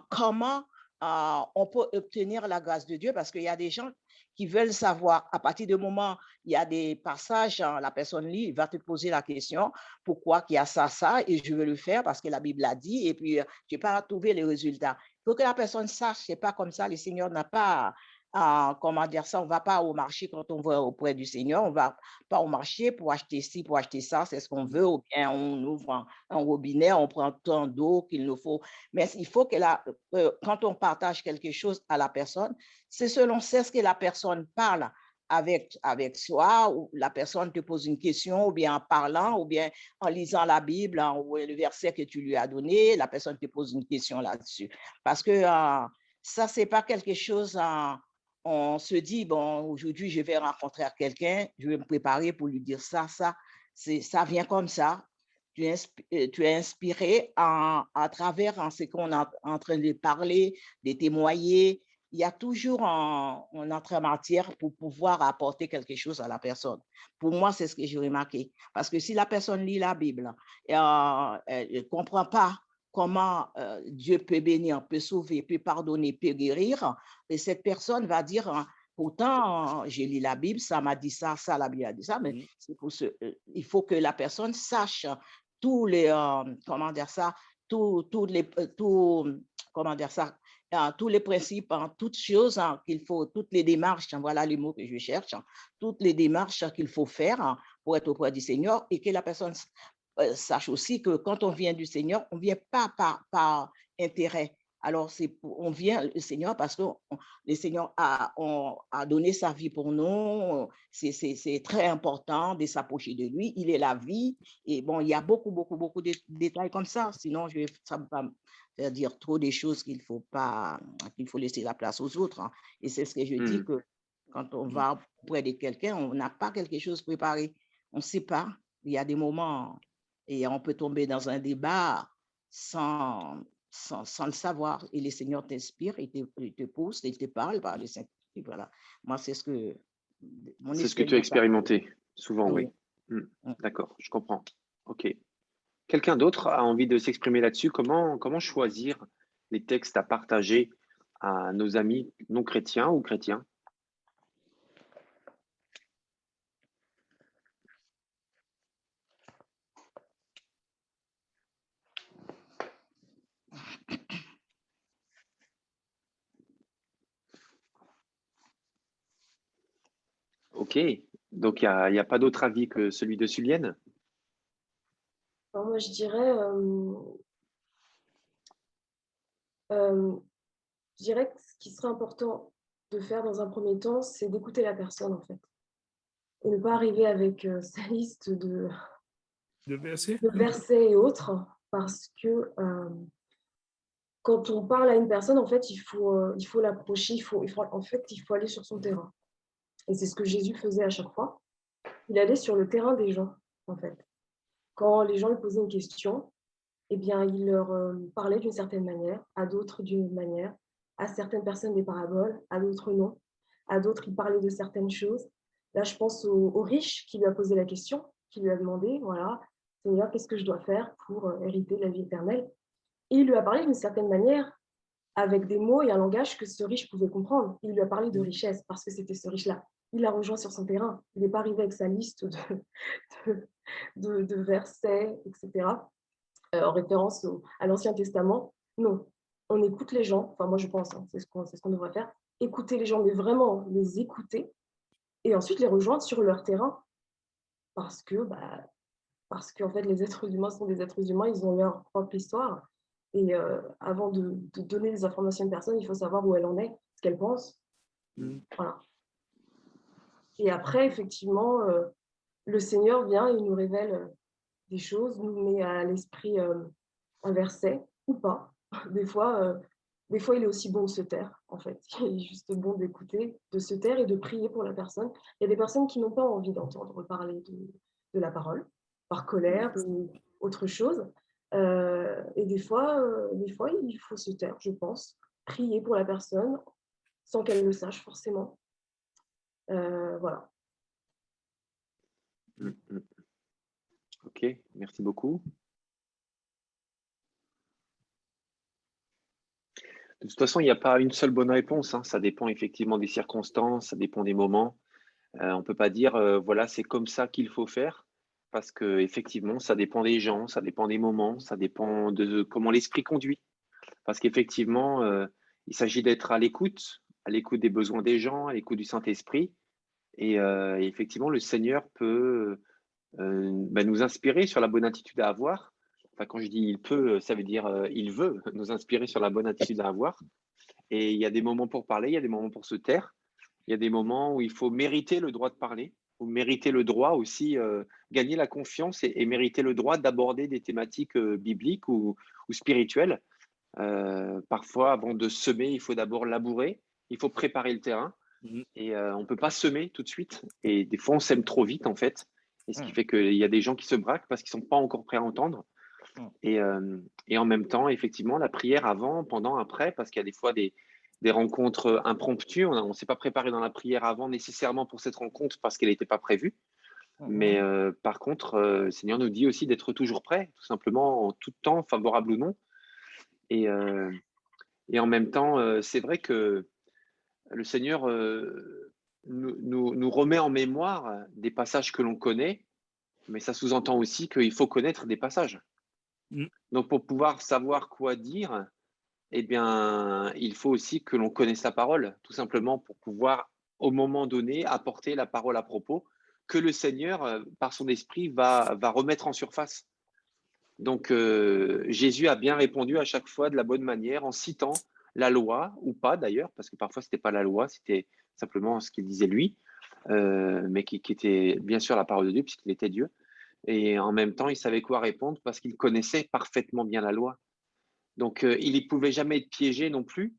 comment on peut obtenir la grâce de Dieu, parce qu'il y a des gens qui veulent savoir, à partir du moment il y a des passages, la personne lit, il va te poser la question, pourquoi qu'il y a ça, et je veux le faire parce que la Bible l'a dit, et puis je n'ai pas trouvé les résultats. Il faut que la personne sache, c'est pas comme ça, le Seigneur n'a pas, comment dire ça, on ne va pas au marché quand on va auprès du Seigneur, on ne va pas au marché pour acheter ci, pour acheter ça, c'est ce qu'on veut, ou bien on ouvre un robinet, on prend tant d'eau qu'il nous faut. Mais il faut que quand on partage quelque chose à la personne, c'est selon ce que la personne parle avec soi, ou la personne te pose une question, ou bien en parlant, ou bien en lisant la Bible, ou le verset que tu lui as donné, la personne te pose une question là-dessus. Parce que ça, c'est pas quelque chose, on se dit, bon, aujourd'hui, je vais rencontrer quelqu'un, je vais me préparer pour lui dire ça, ça vient comme ça. Tu es inspiré à travers ce qu'on est en train de parler, de témoigner. Il y a toujours un entrée en matière pour pouvoir apporter quelque chose à la personne. Pour moi, c'est ce que j'ai remarqué. Parce que si la personne lit la Bible et elle ne comprend pas comment Dieu peut bénir, peut sauver, peut pardonner, peut guérir, et cette personne va dire, pourtant, j'ai lu la Bible, ça m'a dit ça, la Bible a dit ça, mais c'est pour il faut que la personne sache tous les, comment dire ça, comment dire ça, tous les principes, toutes choses qu'il faut, toutes les démarches, voilà les mots que je cherche, toutes les démarches qu'il faut faire pour être auprès du Seigneur, et que la personne sache aussi que quand on vient du Seigneur, on ne vient pas par intérêt. Alors, on vient le Seigneur parce que le Seigneur a donné sa vie pour nous. C'est très important de s'approcher de lui. Il est la vie. Et bon, il y a beaucoup de détails comme ça. Sinon, ça ne va pas faire dire trop des choses qu'il faut laisser la place aux autres. Et c'est ce que je dis, que quand on va auprès de quelqu'un, on n'a pas quelque chose préparé. On ne sait pas. Il y a des moments et on peut tomber dans un débat sans le savoir. Et le Seigneur t'inspire, il te pousse, il te parle par le Saint-Esprit. Voilà. Moi, c'est ce que mon C'est ce que tu as expérimenté souvent, oui. Oui. D'accord, je comprends. OK. Quelqu'un d'autre a envie de s'exprimer là-dessus? Comment choisir les textes à partager à nos amis non chrétiens ou chrétiens? Ok, donc il n'y a pas d'autre avis que celui de Sulienne? Alors, moi, je dirais que ce qui serait important de faire dans un premier temps, c'est d'écouter la personne, en fait. Et ne pas arriver avec sa liste de versets. versets et autres, parce que quand on parle à une personne, en fait, il faut l'approcher, en fait, il faut aller sur son terrain. Et c'est ce que Jésus faisait à chaque fois. Il allait sur le terrain des gens, en fait. Quand les gens lui posaient une question, eh bien, il leur parlait d'une certaine manière, à d'autres d'une autre manière, à certaines personnes des paraboles, à d'autres non, à d'autres il parlait de certaines choses. Là, je pense au riche qui lui a posé la question, qui lui a demandé, voilà, Seigneur, qu'est-ce que je dois faire pour hériter la vie éternelle? Et il lui a parlé d'une certaine manière, avec des mots et un langage que ce riche pouvait comprendre. Il lui a parlé de richesse parce que c'était ce riche-là. Il l'a rejoint sur son terrain. Il n'est pas arrivé avec sa liste de versets, etc., en référence à l'Ancien Testament. Non, on écoute les gens. Enfin, moi, je pense, hein, c'est ce qu'on devrait faire. Écouter les gens, mais vraiment les écouter et ensuite les rejoindre sur leur terrain parce qu'en fait, les êtres humains sont des êtres humains, ils ont leur propre histoire. Et avant de donner des informations à une personne, il faut savoir où elle en est, ce qu'elle pense. Voilà. Et après, effectivement, le Seigneur vient et nous révèle des choses, nous met à l'esprit un verset ou pas. Des fois, il est aussi bon de se taire, en fait. Il est juste bon d'écouter, de se taire et de prier pour la personne. Il y a des personnes qui n'ont pas envie d'entendre parler de la parole, par colère ou autre chose. Et des fois, il faut se taire, je pense. Prier pour la personne sans qu'elle le sache forcément. Voilà. Ok, merci beaucoup. De toute façon, il n'y a pas une seule bonne réponse, hein. Ça dépend effectivement des circonstances, ça dépend des moments. On ne peut pas dire, voilà, c'est comme ça qu'il faut faire, parce que effectivement, ça dépend des gens, ça dépend des moments, ça dépend de comment l'esprit conduit. Parce qu'effectivement, il s'agit d'être à l'écoute des besoins des gens, à l'écoute du Saint-Esprit. Et effectivement, le Seigneur peut nous inspirer sur la bonne attitude à avoir. Enfin, quand je dis il peut, ça veut dire il veut nous inspirer sur la bonne attitude à avoir. Et il y a des moments pour parler, il y a des moments pour se taire. Il y a des moments où il faut mériter le droit de parler, ou mériter le droit aussi, gagner la confiance et mériter le droit d'aborder des thématiques bibliques ou spirituelles. Parfois, avant de semer, il faut d'abord labourer, il faut préparer le terrain. Et on ne peut pas semer tout de suite. Et des fois, on sème trop vite, en fait. Et ce qui fait qu'il y a des gens qui se braquent parce qu'ils ne sont pas encore prêts à entendre. Et en même temps, effectivement, la prière avant, pendant, après, parce qu'il y a des fois des rencontres impromptues. On ne s'est pas préparé dans la prière avant nécessairement pour cette rencontre parce qu'elle n'était pas prévue. Mais par contre, le Seigneur nous dit aussi d'être toujours prêt, tout simplement, en tout temps, favorable ou non. Et en même temps, c'est vrai que le Seigneur nous remet en mémoire des passages que l'on connaît, mais ça sous-entend aussi qu'il faut connaître des passages. Donc, pour pouvoir savoir quoi dire, eh bien, il faut aussi que l'on connaisse la parole, tout simplement pour pouvoir, au moment donné, apporter la parole à propos que le Seigneur, par son esprit, va remettre en surface. Donc, Jésus a bien répondu à chaque fois de la bonne manière en citant la loi, ou pas d'ailleurs, parce que parfois, ce n'était pas la loi, c'était simplement ce qu'il disait lui, mais qui était bien sûr la parole de Dieu, puisqu'il était Dieu. Et en même temps, il savait quoi répondre parce qu'il connaissait parfaitement bien la loi. Donc, il ne pouvait jamais être piégé non plus,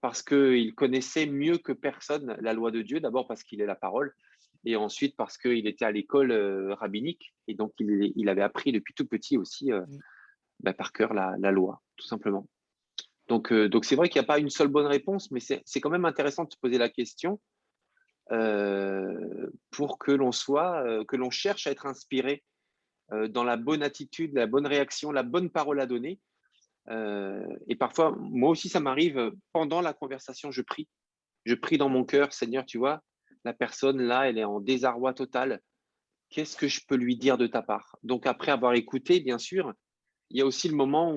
parce qu'il connaissait mieux que personne la loi de Dieu, d'abord parce qu'il est la parole, et ensuite parce qu'il était à l'école rabbinique, et donc il avait appris depuis tout petit aussi par cœur la loi, tout simplement. Donc c'est vrai qu'il n'y a pas une seule bonne réponse, mais c'est quand même intéressant de se poser la question pour que l'on cherche à être inspiré dans la bonne attitude, la bonne réaction, la bonne parole à donner. Et parfois, moi aussi, ça m'arrive, pendant la conversation, je prie. Je prie dans mon cœur, Seigneur, tu vois, la personne là, elle est en désarroi total. Qu'est-ce que je peux lui dire de ta part? Donc, après avoir écouté, bien sûr, il y a aussi le moment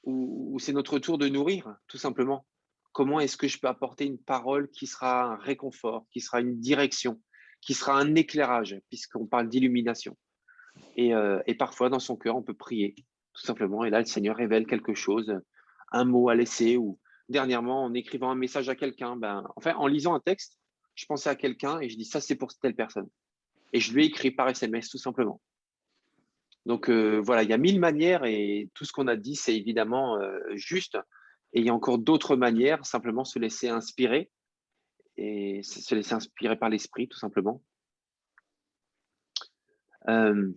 où c'est notre tour de nourrir, tout simplement. Comment est-ce que je peux apporter une parole qui sera un réconfort, qui sera une direction, qui sera un éclairage, puisqu'on parle d'illumination. Et parfois, dans son cœur, on peut prier, tout simplement. Et là, le Seigneur révèle quelque chose, un mot à laisser, ou dernièrement, en écrivant un message à quelqu'un, en lisant un texte, je pensais à quelqu'un et je dis, ça, c'est pour telle personne. Et je lui ai écrit par SMS, tout simplement. Donc, voilà, il y a 1000 manières et tout ce qu'on a dit, c'est évidemment juste. Et il y a encore d'autres manières, simplement se laisser inspirer et se laisser inspirer par l'esprit, tout simplement. Alors,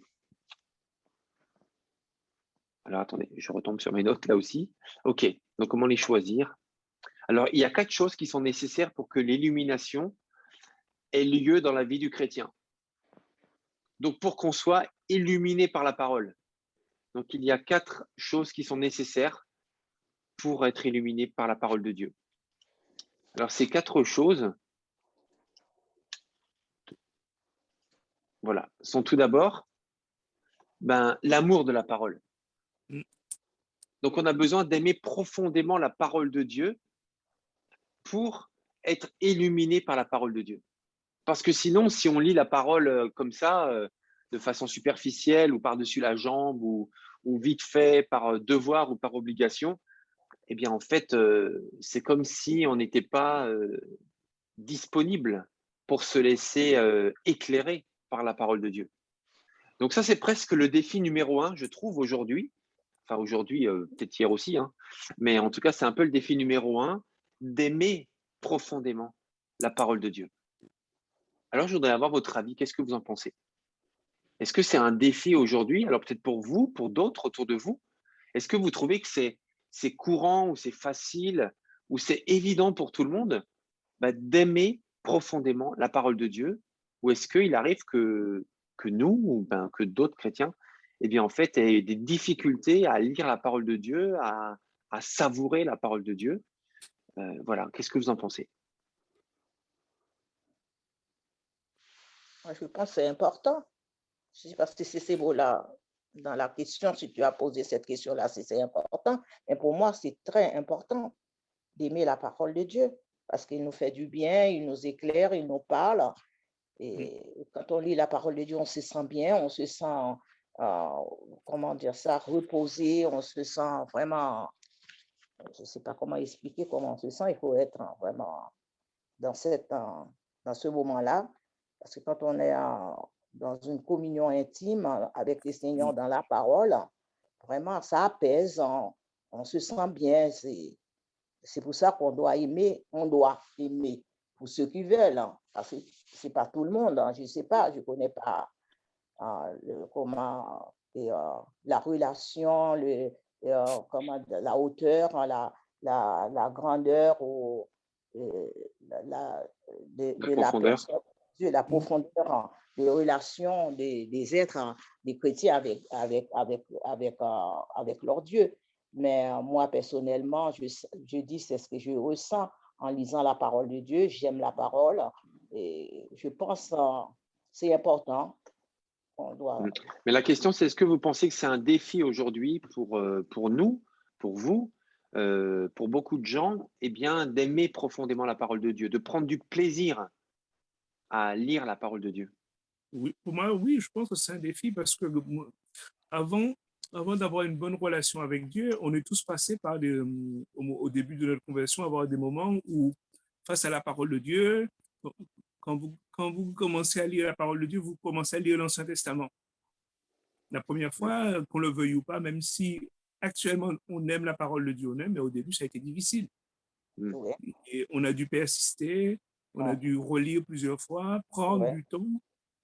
attendez, je retombe sur mes notes là aussi. OK, donc comment les choisir? Alors, il y a 4 choses qui sont nécessaires pour que l'illumination ait lieu dans la vie du chrétien. Donc, pour qu'on soit illuminé par la parole. Donc, il y a 4 choses qui sont nécessaires pour être illuminé par la parole de Dieu. Alors, ces 4 choses, voilà, sont tout d'abord l'amour de la parole. Donc, on a besoin d'aimer profondément la parole de Dieu pour être illuminé par la parole de Dieu. Parce que sinon, si on lit la parole comme ça, de façon superficielle ou par-dessus la jambe ou vite fait par devoir ou par obligation, eh bien, en fait, c'est comme si on n'était pas disponible pour se laisser éclairer par la parole de Dieu. Donc ça, c'est presque le défi numéro 1, je trouve, aujourd'hui. Enfin, aujourd'hui, peut-être hier aussi, hein. Mais en tout cas, c'est un peu le défi numéro 1, d'aimer profondément la parole de Dieu. Alors, je voudrais avoir votre avis. Qu'est-ce que vous en pensez? Est-ce que c'est un défi aujourd'hui? Alors, peut-être pour vous, pour d'autres autour de vous. Est-ce que vous trouvez que c'est courant ou c'est facile ou c'est évident pour tout le monde d'aimer profondément la parole de Dieu? Ou est-ce qu'il arrive que nous, ou que d'autres chrétiens, eh bien, en fait, aient des difficultés à lire la parole de Dieu, à savourer la parole de Dieu? Voilà, qu'est-ce que vous en pensez? Moi, je pense que c'est important. Je ne sais pas si c'est ces mots-là dans la question, si tu as posé cette question-là, si c'est important. Mais pour moi, c'est très important d'aimer la parole de Dieu parce qu'il nous fait du bien, il nous éclaire, il nous parle. Et quand on lit la parole de Dieu, on se sent bien, on se sent, comment dire ça, reposé, on se sent vraiment, je ne sais pas comment expliquer comment on se sent, il faut être vraiment dans ce moment-là. Parce que quand on est dans une communion intime avec le Seigneur dans la parole, vraiment, ça apaise, on se sent bien. C'est pour ça qu'on doit aimer, pour ceux qui veulent. Parce que ce n'est pas tout le monde, je ne sais pas, je ne connais pas comment la relation, la hauteur, la grandeur ou de la Profondeur. personne, de la profondeur des relations des êtres, des chrétiens avec leur Dieu. Mais moi, personnellement, je dis c'est ce que je ressens en lisant la parole de Dieu. J'aime la parole et je pense que c'est important. On doit... Mais la question, c'est est-ce que vous pensez que c'est un défi aujourd'hui pour nous, pour vous, pour beaucoup de gens, eh bien, d'aimer profondément la parole de Dieu, de prendre du plaisir à lire la parole de Dieu? Oui, pour moi, oui, je pense que c'est un défi parce que avant, avant d'avoir une bonne relation avec Dieu, on est tous passés par au début de notre conversion, avoir des moments où, face à la parole de Dieu, quand vous commencez à lire la parole de Dieu, vous commencez à lire l'Ancien Testament. La première fois, qu'on le veuille ou pas, même si actuellement on aime la parole de Dieu, on aime, mais au début, ça a été difficile. Oui. Et on a dû persister, on a dû relire plusieurs fois, prendre du temps.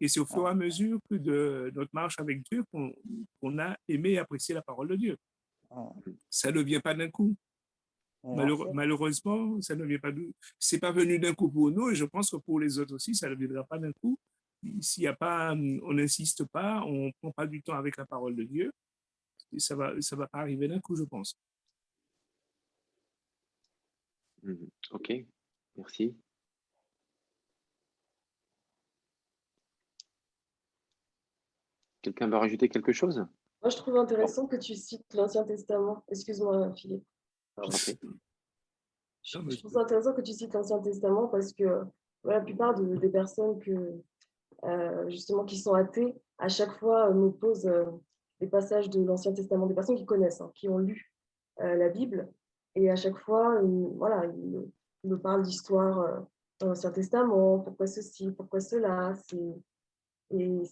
Et c'est au fur et à mesure que de notre marche avec Dieu qu'on a aimé et apprécié la parole de Dieu. Ça ne vient pas d'un coup. Malheureusement, ça ne vient pas c'est pas venu d'un coup pour nous et je pense que pour les autres aussi, ça ne viendra pas d'un coup. S'il y a pas, on n'insiste pas, on prend pas du temps avec la parole de Dieu, et ça va pas arriver d'un coup, je pense. Ok, merci. Quelqu'un veut rajouter quelque chose? Moi, je trouve intéressant que tu cites l'Ancien Testament. Excuse-moi, Philippe. Je t'en prie. Je trouve ça intéressant que tu cites l'Ancien Testament parce que la plupart des personnes justement, qui sont athées, à chaque fois me posent des passages de l'Ancien Testament, des personnes qui connaissent, hein, qui ont lu la Bible, et à chaque fois, voilà, ils me parlent d'histoire dans l'Ancien Testament, pourquoi ceci, pourquoi cela. Et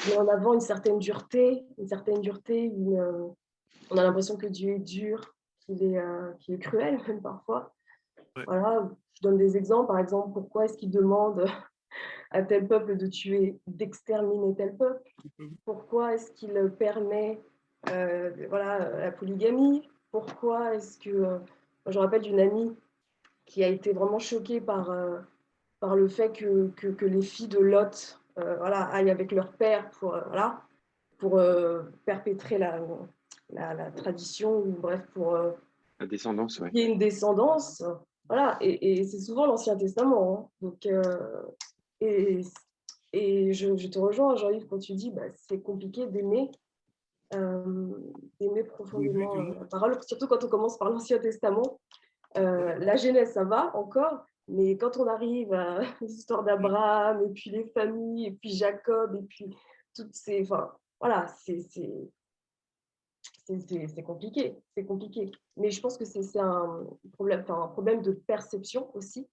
met en avant une certaine dureté, on a l'impression que Dieu est dur, qu'il est cruel même parfois. Ouais. Voilà, je donne des exemples. Par exemple, pourquoi est-ce qu'il demande à tel peuple de tuer, d'exterminer tel peuple? Pourquoi est-ce qu'il permet la polygamie? Pourquoi est-ce que... moi, je me rappelle d'une amie qui a été vraiment choquée par le fait que les filles de Lot aillent avec leur père pour perpétrer la tradition, ou bref, pour La descendance, ouais. qu'il y ait une descendance. Voilà, et c'est souvent l'Ancien Testament. Hein. Donc, et je te rejoins, Jean-Yves, quand tu dis c'est compliqué d'aimer profondément la parole, surtout quand on commence par l'Ancien Testament. La Genèse, ça va encore, mais quand on arrive à l'histoire d'Abraham, et puis les familles, et puis Jacob, et puis toutes ces... Enfin, voilà, c'est compliqué, c'est compliqué. Mais je pense que c'est un problème de perception aussi.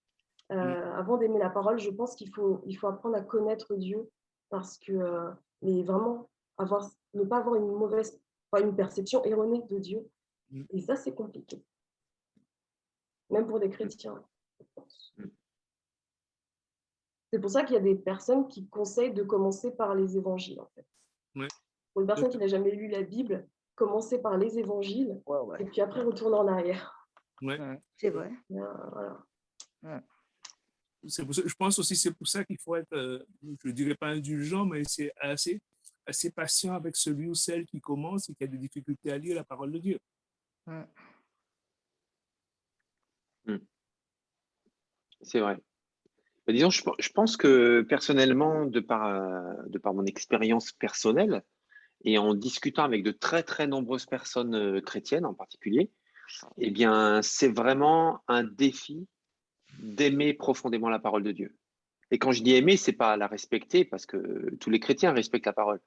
Avant d'aimer la parole, je pense qu'il faut apprendre à connaître Dieu, parce que, mais vraiment, ne pas avoir une perception erronée de Dieu. Et ça, c'est compliqué. Même pour des chrétiens, je pense. C'est pour ça qu'il y a des personnes qui conseillent de commencer par les évangiles, en fait. Ouais. Pour une personne qui n'a jamais lu la Bible, commencer par les évangiles, et puis après retourner en arrière. Ouais. C'est vrai. Voilà. C'est pour ça, je pense aussi que c'est pour ça qu'il faut être, je ne dirais pas indulgent, mais c'est assez patient avec celui ou celle qui commence et qui a des difficultés à lire la parole de Dieu. C'est vrai. Disons, je pense que personnellement, de par mon expérience personnelle, et en discutant avec de très, très nombreuses personnes chrétiennes en particulier, eh bien, c'est vraiment un défi d'aimer profondément la parole de Dieu. Et quand je dis aimer, c'est pas la respecter, parce que tous les chrétiens respectent la parole.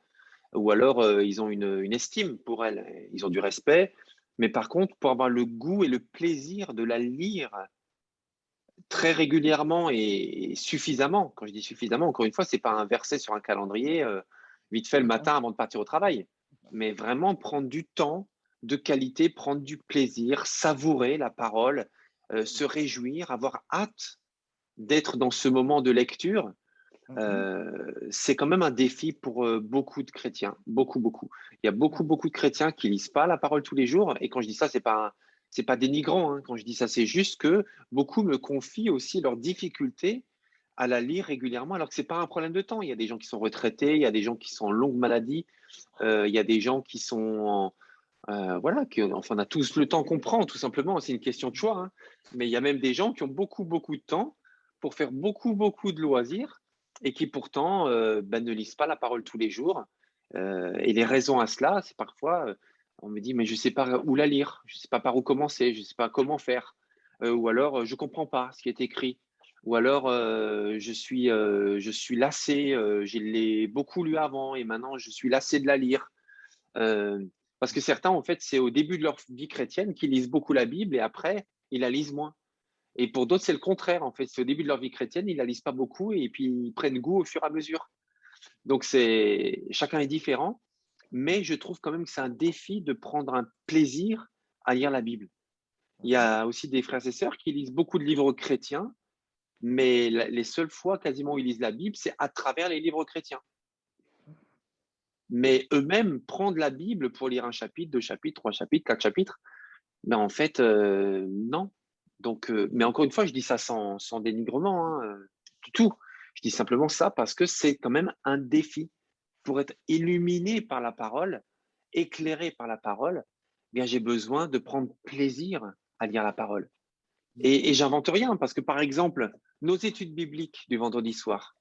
Ou alors, ils ont une estime pour elle, ils ont du respect. Mais par contre, pour avoir le goût et le plaisir de la lire très régulièrement et suffisamment, quand je dis suffisamment, encore une fois, c'est pas un verset sur un calendrier, vite fait le matin avant de partir au travail, mais vraiment prendre du temps de qualité, prendre du plaisir, savourer la parole, se réjouir, avoir hâte d'être dans ce moment de lecture. C'est quand même un défi pour beaucoup de chrétiens, beaucoup, beaucoup. Il y a beaucoup, beaucoup de chrétiens qui lisent pas la parole tous les jours. Et quand je dis ça, c'est pas dénigrant. Hein. Quand je dis ça, c'est juste que beaucoup me confient aussi leurs difficultés à la lire régulièrement, alors que c'est pas un problème de temps. Il y a des gens qui sont retraités, il y a des gens qui sont en longue maladie, il y a des gens qui sont voilà, enfin, on a tous le temps qu'on prend, tout simplement. C'est une question de choix. Hein. Mais il y a même des gens qui ont beaucoup, beaucoup de temps pour faire beaucoup, beaucoup de loisirs et qui pourtant ne lisent pas la parole tous les jours. Et les raisons à cela, c'est parfois, on me dit, mais je ne sais pas où la lire, je ne sais pas par où commencer, je ne sais pas comment faire. Ou alors, je ne comprends pas ce qui est écrit. Ou alors, je suis lassé, je l'ai beaucoup lu avant et maintenant, je suis lassé de la lire. Parce que certains, en fait, c'est au début de leur vie chrétienne qu'ils lisent beaucoup la Bible et après, ils la lisent moins. Et pour d'autres, c'est le contraire. En fait, c'est au début de leur vie chrétienne, ils la lisent pas beaucoup et puis ils prennent goût au fur et à mesure. Donc, chacun est différent, mais je trouve quand même que c'est un défi de prendre un plaisir à lire la Bible. Il y a aussi des frères et sœurs qui lisent beaucoup de livres chrétiens, mais les seules fois quasiment où ils lisent la Bible, c'est à travers les livres chrétiens. Mais eux-mêmes prendre la Bible pour lire un chapitre, 2 chapitres, 3 chapitres, 4 chapitres, ben en fait, non. Donc, mais encore une fois, je dis ça sans dénigrement du tout. Je dis simplement ça parce que c'est quand même un défi. Pour être illuminé par la parole, éclairé par la parole, eh bien j'ai besoin de prendre plaisir à lire la parole. Et j'invente rien parce que, par exemple, nos études bibliques du vendredi soir,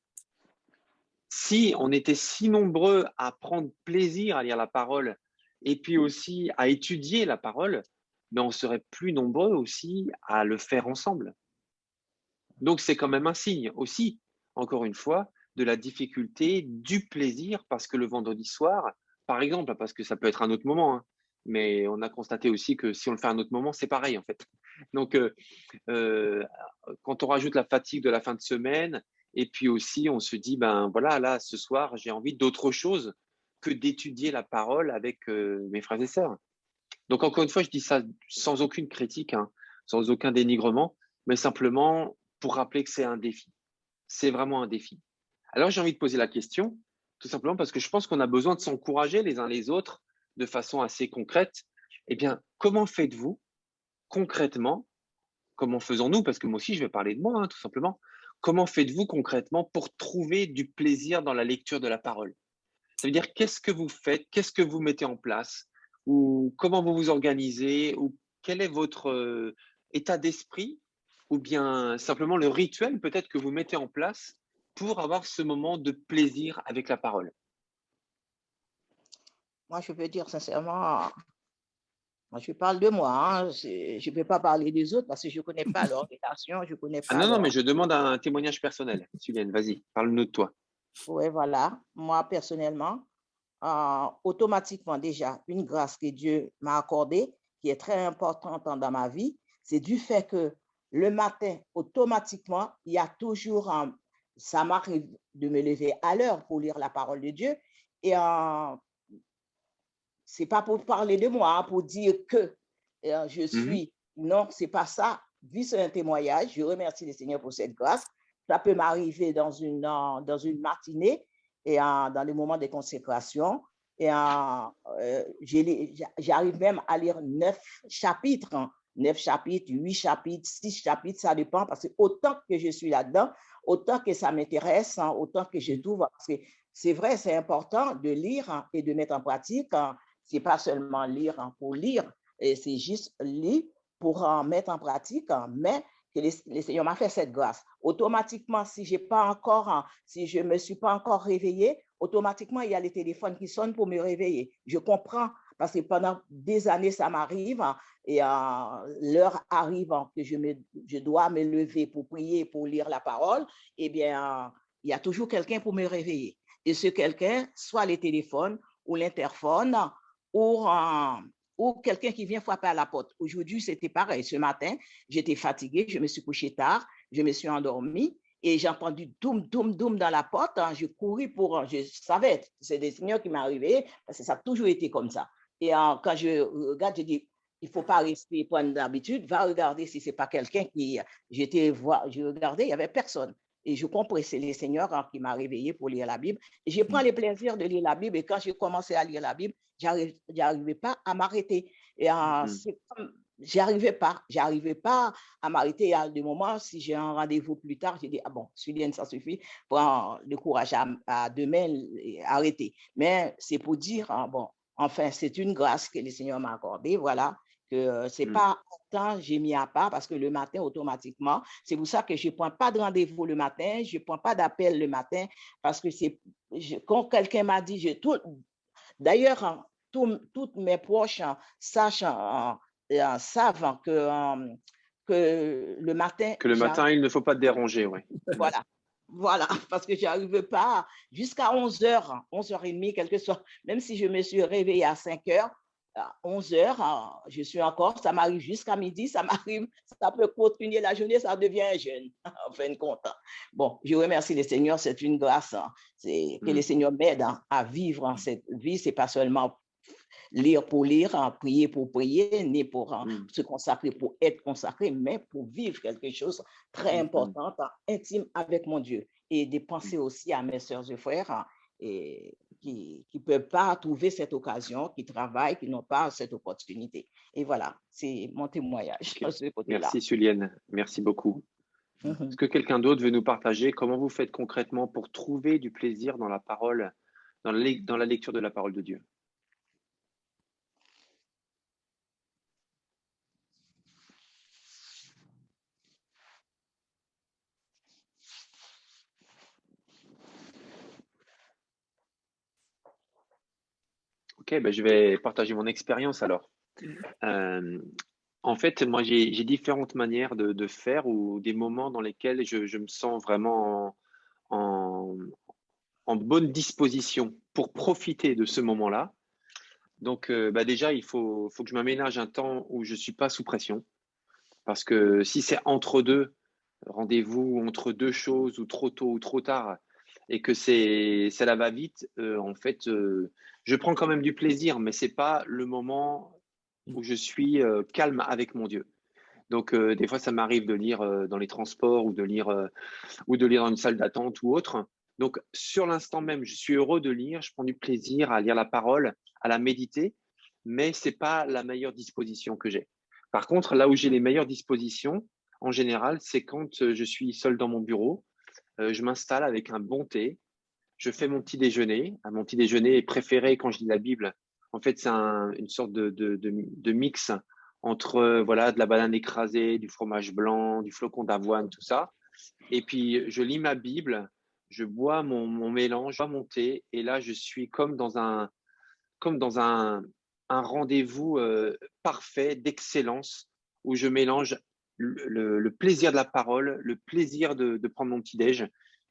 si on était si nombreux à prendre plaisir à lire la parole et puis aussi à étudier la parole, mais on serait plus nombreux aussi à le faire ensemble. Donc, c'est quand même un signe aussi. encore une fois, de la difficulté, du plaisir, parce que le vendredi soir, par exemple, parce que ça peut être un autre moment, hein, mais on a constaté aussi que si on le fait à un autre moment, c'est pareil en fait. Donc, euh, quand on rajoute la fatigue de la fin de semaine, et puis aussi on se dit, ben voilà, là, ce soir, j'ai envie d'autre chose que d'étudier la parole avec mes frères et sœurs. Donc, encore une fois, je dis ça sans aucune critique, hein, sans aucun dénigrement, mais simplement pour rappeler que c'est un défi. C'est vraiment un défi. Alors, j'ai envie de poser la question, tout simplement parce que je pense qu'on a besoin de s'encourager les uns les autres de façon assez concrète. Eh bien, comment faites-vous concrètement? Comment faisons-nous? Parce que moi aussi, je vais parler de moi, hein, tout simplement. Comment faites-vous concrètement pour trouver du plaisir dans la lecture de la parole? Ça veut dire, qu'est-ce que vous faites? Qu'est-ce que vous mettez en place? Ou comment vous vous organisez? Ou quel est votre état d'esprit? Ou bien simplement le rituel peut-être que vous mettez en place pour avoir ce moment de plaisir avec la parole? Moi, je peux dire sincèrement, moi, je parle de moi, hein, je ne peux pas parler des autres parce que je ne connais pas leur relation, je ne connais Ah pas non, non, mais leur... je demande un témoignage personnel. Sulienne, vas-y, parle-nous de toi. Oui, voilà. Moi, personnellement, automatiquement déjà, une grâce que Dieu m'a accordée, qui est très importante dans ma vie, c'est du fait que le matin, automatiquement, il y a toujours, ça m'arrive de me lever à l'heure pour lire la parole de Dieu. Et c'est pas pour parler de moi, hein, pour dire que je Mhm. suis. Non, c'est pas ça. Vu c'est un témoignage, je remercie le Seigneur pour cette grâce. Ça peut m'arriver dans une matinée et dans les moments de consécration. Et j'arrive même à lire 9 chapitres, hein, 9 chapitres, 8 chapitres, 6 chapitres, ça dépend parce que autant que je suis là-dedans, autant que ça m'intéresse, hein, autant que je trouve. Parce que c'est vrai, c'est important de lire, hein, et de mettre en pratique. Hein, c'est pas seulement lire, hein, pour lire, et c'est juste lire pour en mettre en pratique, hein, mais que le Seigneur m'a fait cette grâce. Automatiquement, si j'ai pas encore, hein, si je me suis pas encore réveillée, automatiquement, il y a les téléphones qui sonnent pour me réveiller. Je comprends parce que pendant des années, ça m'arrive, hein, et l'heure arrive, hein, que je dois me lever pour prier, pour lire la parole, eh bien, il y a toujours quelqu'un pour me réveiller. Et ce quelqu'un, soit les téléphones ou l'interphone, ou, ou quelqu'un qui vient frapper à la porte. Aujourd'hui, c'était pareil. Ce matin, j'étais fatiguée, je me suis couchée tard, je me suis endormie et j'ai entendu doum, doum, doum dans la porte. Hein, je couris pour, je savais, c'est des signaux qui m'arrivaient parce que ça a toujours été comme ça. Et quand je regarde, je dis, il ne faut pas rester prendre d'habitude, va regarder si ce n'est pas quelqu'un qui, je regardais, il n'y avait personne. Et je comprends, c'est le Seigneur, hein, qui m'a réveillé pour lire la Bible. Et je prends le plaisir de lire la Bible. Et quand j'ai commencé à lire la Bible, j'arrivais pas à m'arrêter. Et j'arrivais pas à m'arrêter. Il y a des moments, si j'ai un rendez-vous plus tard, j'ai dit, ah bon, Sulienne, ça suffit, prends le courage à demain arrêter. Mais c'est pour dire, hein, bon, enfin, c'est une grâce que le Seigneur m'a accordée, voilà, que c'est pas tant j'ai mis à part parce que le matin, automatiquement, c'est pour ça que je ne prends pas de rendez-vous le matin, je ne prends pas d'appel le matin parce que quand quelqu'un m'a dit, d'ailleurs, hein, toutes mes proches, hein, savent que le matin, Que le matin, il ne faut pas te déranger, ouais. voilà. Voilà, parce que je n'arrive pas jusqu'à 11h, 11h30, quelque soit, même si je me suis réveillée à 5h, à 11h, je suis encore, ça m'arrive jusqu'à midi, ça m'arrive, ça peut continuer la journée, ça devient un jeûne, en fin de compte. Bon, je remercie le Seigneur, c'est une grâce, hein, c'est que le Seigneur m'aide, hein, à vivre, hein, cette vie, c'est pas seulement lire pour lire, hein, prier pour prier, ni pour se consacrer pour être consacré, mais pour vivre quelque chose de très important, hein, intime avec mon Dieu. Et de penser aussi à mes sœurs et frères, hein, et qui ne peuvent pas trouver cette occasion, qui travaillent, qui n'ont pas cette opportunité. Et voilà, c'est mon témoignage. Okay. Merci Sulienne, merci beaucoup. Est-ce que quelqu'un d'autre veut nous partager comment vous faites concrètement pour trouver du plaisir dans la parole, dans la lecture de la parole de Dieu? Ok, ben je vais partager mon expérience alors. En fait, moi, j'ai différentes manières de faire ou des moments dans lesquels je me sens vraiment en, en bonne disposition pour profiter de ce moment-là. Donc, déjà, il faut que je m'aménage un temps où je ne suis pas sous pression. Parce que si c'est entre deux, rendez-vous entre deux choses, ou trop tôt ou trop tard, et que ça va vite, en fait, je prends quand même du plaisir, mais ce n'est pas le moment où je suis calme avec mon Dieu. Donc, des fois, ça m'arrive de lire dans les transports ou de lire dans une salle d'attente ou autre. Donc, sur l'instant même, je suis heureux de lire, je prends du plaisir à lire la parole, à la méditer, mais ce n'est pas la meilleure disposition que j'ai. Par contre, là où j'ai les meilleures dispositions, en général, c'est quand je suis seul dans mon bureau, je m'installe avec un bon thé, je fais mon petit déjeuner. Mon petit déjeuner préféré quand je lis la Bible, en fait, c'est une sorte de mix entre voilà, de la banane écrasée, du fromage blanc, du flocon d'avoine, tout ça. Et puis, je lis ma Bible, je bois mon mélange, je bois mon thé, et là, je suis comme dans un rendez-vous parfait d'excellence où je mélange le plaisir de la parole, le plaisir de prendre mon petit-déj.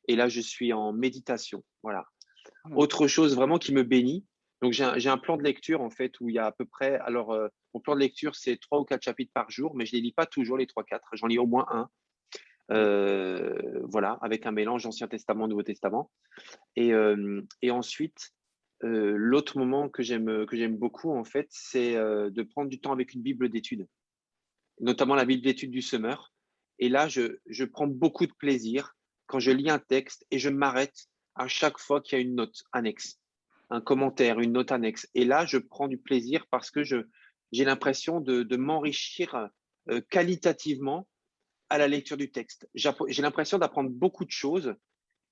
Et là, je suis en méditation. Voilà. Autre chose vraiment qui me bénit. Donc, j'ai un plan de lecture, en fait, où il y a à peu près. Alors, mon plan de lecture, c'est 3 ou 4 chapitres par jour, mais je ne les lis pas toujours, les 3-4. J'en lis au moins un. Voilà, avec un mélange Ancien Testament, Nouveau Testament. Et ensuite, l'autre moment que j'aime beaucoup, en fait, c'est de prendre du temps avec une Bible d'études, notamment la Bible d'études du Semeur. Et là, je prends beaucoup de plaisir quand je lis un texte et je m'arrête à chaque fois qu'il y a une note annexe, un commentaire, une note annexe. Et là, je prends du plaisir parce que j'ai l'impression de m'enrichir qualitativement à la lecture du texte. J'ai l'impression d'apprendre beaucoup de choses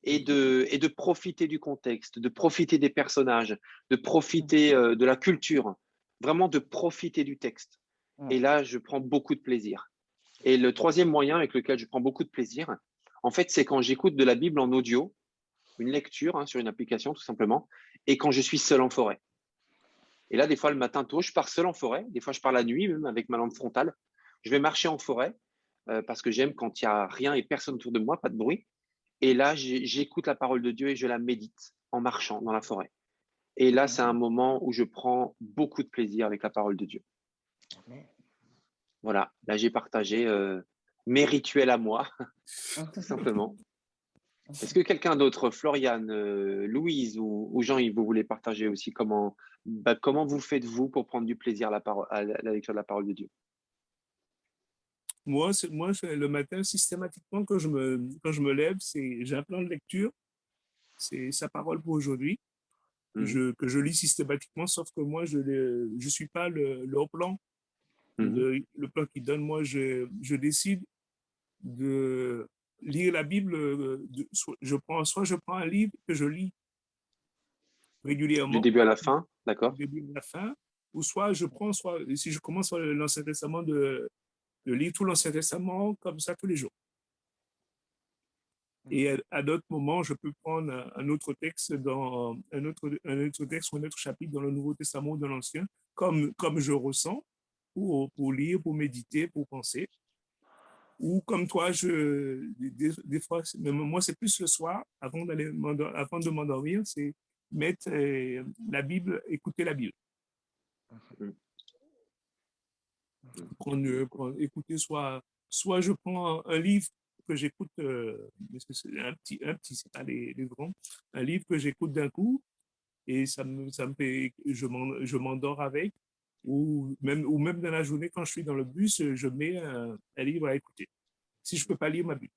et de profiter du contexte, de profiter des personnages, de profiter de la culture, vraiment de profiter du texte. Et là, je prends beaucoup de plaisir. Et le troisième moyen avec lequel je prends beaucoup de plaisir, en fait, c'est quand j'écoute de la Bible en audio, une lecture sur une application tout simplement, et quand je suis seul en forêt. Et là, des fois, le matin tôt, je pars seul en forêt. Des fois, je pars la nuit, même avec ma lampe frontale. Je vais marcher en forêt parce que j'aime quand il n'y a rien et personne autour de moi, pas de bruit. Et là, j'écoute la parole de Dieu et je la médite en marchant dans la forêt. Et là, c'est un moment où je prends beaucoup de plaisir avec la parole de Dieu. Voilà, là, j'ai partagé mes rituels à moi, tout simplement. Est-ce que quelqu'un d'autre, Floriane, Louise ou Jean-Yves, vous voulez partager aussi comment vous faites-vous pour prendre du plaisir à la lecture de la parole de Dieu? Moi, le matin, systématiquement, quand je me lève, j'ai un plan de lecture, c'est sa parole pour aujourd'hui, que je lis systématiquement, sauf que moi, je suis pas leur plan, le plan qu'ils donnent. Moi, je décide de lire la Bible. Soit je prends un livre que je lis Du régulièrement, début à la fin, du d'accord? début à la fin, ou soit si je commence par l'Ancien Testament, de lire tout l'Ancien Testament comme ça tous les jours. Et à d'autres moments, je peux prendre un autre texte un autre texte ou un autre chapitre dans le Nouveau Testament ou dans l'Ancien, comme je ressens, pour lire, pour méditer, pour penser. Ou comme toi, des fois, mais moi, c'est plus le soir, avant de m'endormir, c'est mettre la Bible, écouter la Bible. Écouter, soit je prends un livre que j'écoute, c'est c'est pas les grands, un livre que j'écoute d'un coup, et ça me fait, je m'endors avec, ou même dans la journée, quand je suis dans le bus, je mets un livre à écouter, si je peux pas lire ma Bible.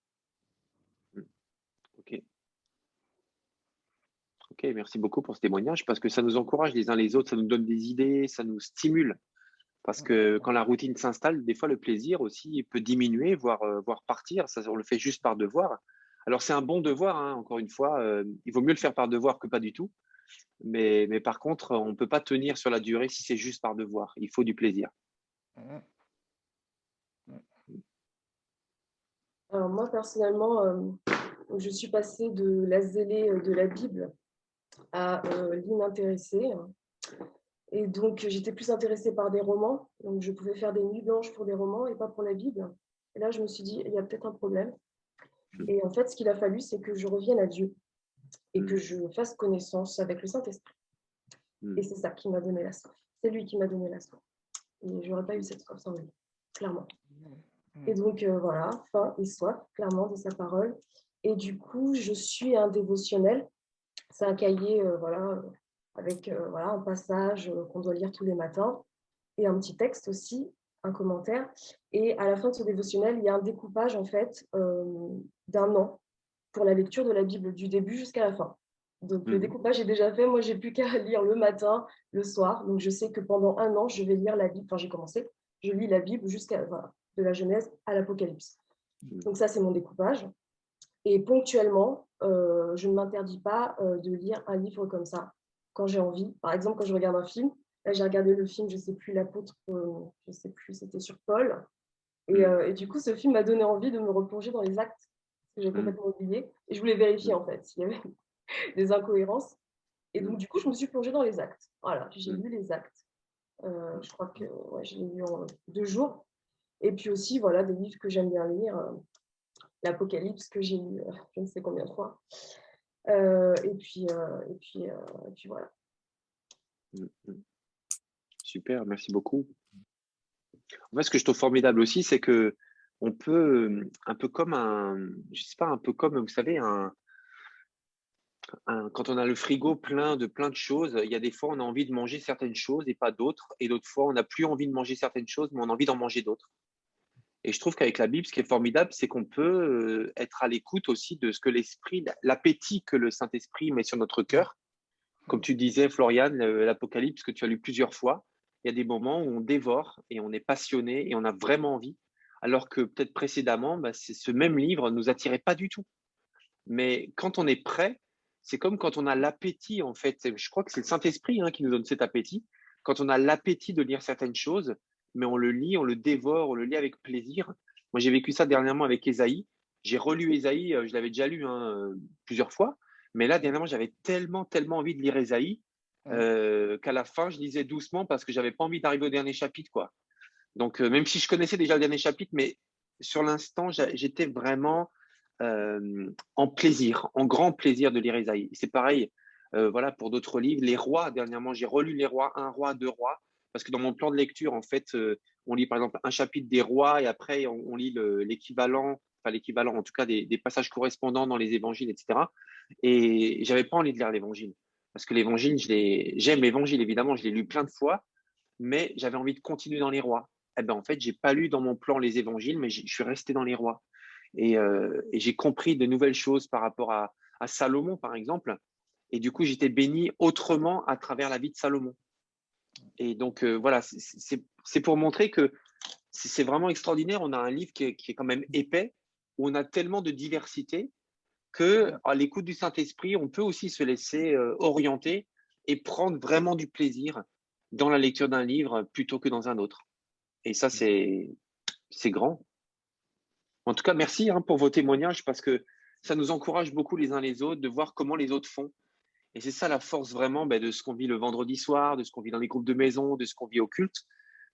Ok, merci beaucoup pour ce témoignage, parce que ça nous encourage les uns les autres, ça nous donne des idées, ça nous stimule. Parce que quand la routine s'installe, des fois, le plaisir aussi peut diminuer, voire partir. Ça, on le fait juste par devoir. Alors, c'est un bon devoir, hein, encore une fois. Il vaut mieux le faire par devoir que pas du tout. Mais par contre, on ne peut pas tenir sur la durée si c'est juste par devoir. Il faut du plaisir. Alors moi, personnellement, je suis passée de la zélée de la Bible à l'inintéressée. Et donc, j'étais plus intéressée par des romans. Donc, je pouvais faire des nuits blanches pour des romans et pas pour la Bible. Et là, je me suis dit, il y a peut-être un problème. Et en fait, ce qu'il a fallu, c'est que je revienne à Dieu et que Mm. je fasse connaissance avec le Saint-Esprit. Mm. Et c'est ça qui m'a donné la soif. C'est lui qui m'a donné la soif. Et je n'aurais pas eu cette soif sans lui, clairement. Et donc, voilà, faim et soif, clairement, de sa parole. Et du coup, je suis un dévotionnel. C'est un cahier, voilà, avec voilà, un passage qu'on doit lire tous les matins et un petit texte aussi, un commentaire. Et à la fin de ce dévotionnel, il y a un découpage, en fait, d'un an pour la lecture de la Bible, du début jusqu'à la fin. Donc, le découpage est déjà fait. Moi, j'ai plus qu'à lire le matin, le soir. Donc, je sais que pendant un an, je vais lire la Bible. Enfin, j'ai commencé. Je lis la Bible jusqu'à, voilà, de la Genèse à l'Apocalypse. Donc, ça, c'est mon découpage. Et ponctuellement, je ne m'interdis pas de lire un livre comme ça quand j'ai envie. Par exemple, quand je regarde un film, là, j'ai regardé le film, je ne sais plus, l'apôtre, je ne sais plus, c'était sur Paul. Et du coup, ce film m'a donné envie de me replonger dans les actes que j'ai complètement oublié. Et je voulais vérifier, en fait, s'il y avait des incohérences. Et donc, du coup, je me suis plongée dans les actes. Voilà, j'ai lu les actes. Je crois que ouais, je l'ai lu en 2 jours. Et puis aussi, voilà, des livres que j'aime bien lire. L'Apocalypse que j'ai lu je ne sais combien de fois. Et puis voilà. Super, merci beaucoup. En fait, ce que je trouve formidable aussi, c'est que on peut, un peu comme je sais pas, un peu comme, vous savez, quand on a le frigo plein de choses, il y a des fois, on a envie de manger certaines choses et pas d'autres. Et d'autres fois, on n'a plus envie de manger certaines choses, mais on a envie d'en manger d'autres. Et je trouve qu'avec la Bible, ce qui est formidable, c'est qu'on peut être à l'écoute aussi de ce que l'Esprit, l'appétit que le Saint-Esprit met sur notre cœur. Comme tu disais, Floriane, l'Apocalypse que tu as lu plusieurs fois, il y a des moments où on dévore et on est passionné et on a vraiment envie, alors que peut-être précédemment, ce même livre ne nous attirait pas du tout. Mais quand on est prêt, c'est comme quand on a l'appétit, en fait. Je crois que c'est le Saint-Esprit qui nous donne cet appétit. Quand on a l'appétit de lire certaines choses, mais on le lit, on le dévore, on le lit avec plaisir. Moi, j'ai vécu ça dernièrement avec Ésaïe. J'ai relu Ésaïe, je l'avais déjà lu plusieurs fois, mais là, dernièrement, j'avais tellement envie de lire Ésaïe qu'à la fin, je lisais doucement parce que j'avais pas envie d'arriver au dernier chapitre, quoi. Donc, même si je connaissais déjà le dernier chapitre, mais sur l'instant, j'étais vraiment en plaisir, en grand plaisir de lire Ésaïe. C'est pareil, voilà, pour d'autres livres. Les Rois, dernièrement, j'ai relu Les Rois, 1 roi, 2 rois, parce que dans mon plan de lecture, en fait, on lit par exemple un chapitre des Rois et après on lit l'équivalent, enfin l'équivalent en tout cas des passages correspondants dans les évangiles, etc. Et j'avais pas envie de lire l'évangile, parce que l'évangile, j'aime l'évangile évidemment, je l'ai lu plein de fois, mais j'avais envie de continuer dans les Rois. Eh ben en fait, j'ai pas lu dans mon plan les évangiles, mais je suis resté dans les Rois. Et j'ai compris de nouvelles choses par rapport à Salomon, par exemple. Et du coup, j'étais béni autrement à travers la vie de Salomon. Et donc, voilà, c'est pour montrer que c'est vraiment extraordinaire. On a un livre qui est quand même épais, où on a tellement de diversité qu'à l'écoute du Saint-Esprit, on peut aussi se laisser orienter et prendre vraiment du plaisir dans la lecture d'un livre plutôt que dans un autre. Et ça, c'est grand. En tout cas, merci pour vos témoignages parce que ça nous encourage beaucoup les uns les autres de voir comment les autres font. Et c'est ça la force vraiment de ce qu'on vit le vendredi soir, de ce qu'on vit dans les groupes de maison, de ce qu'on vit au culte.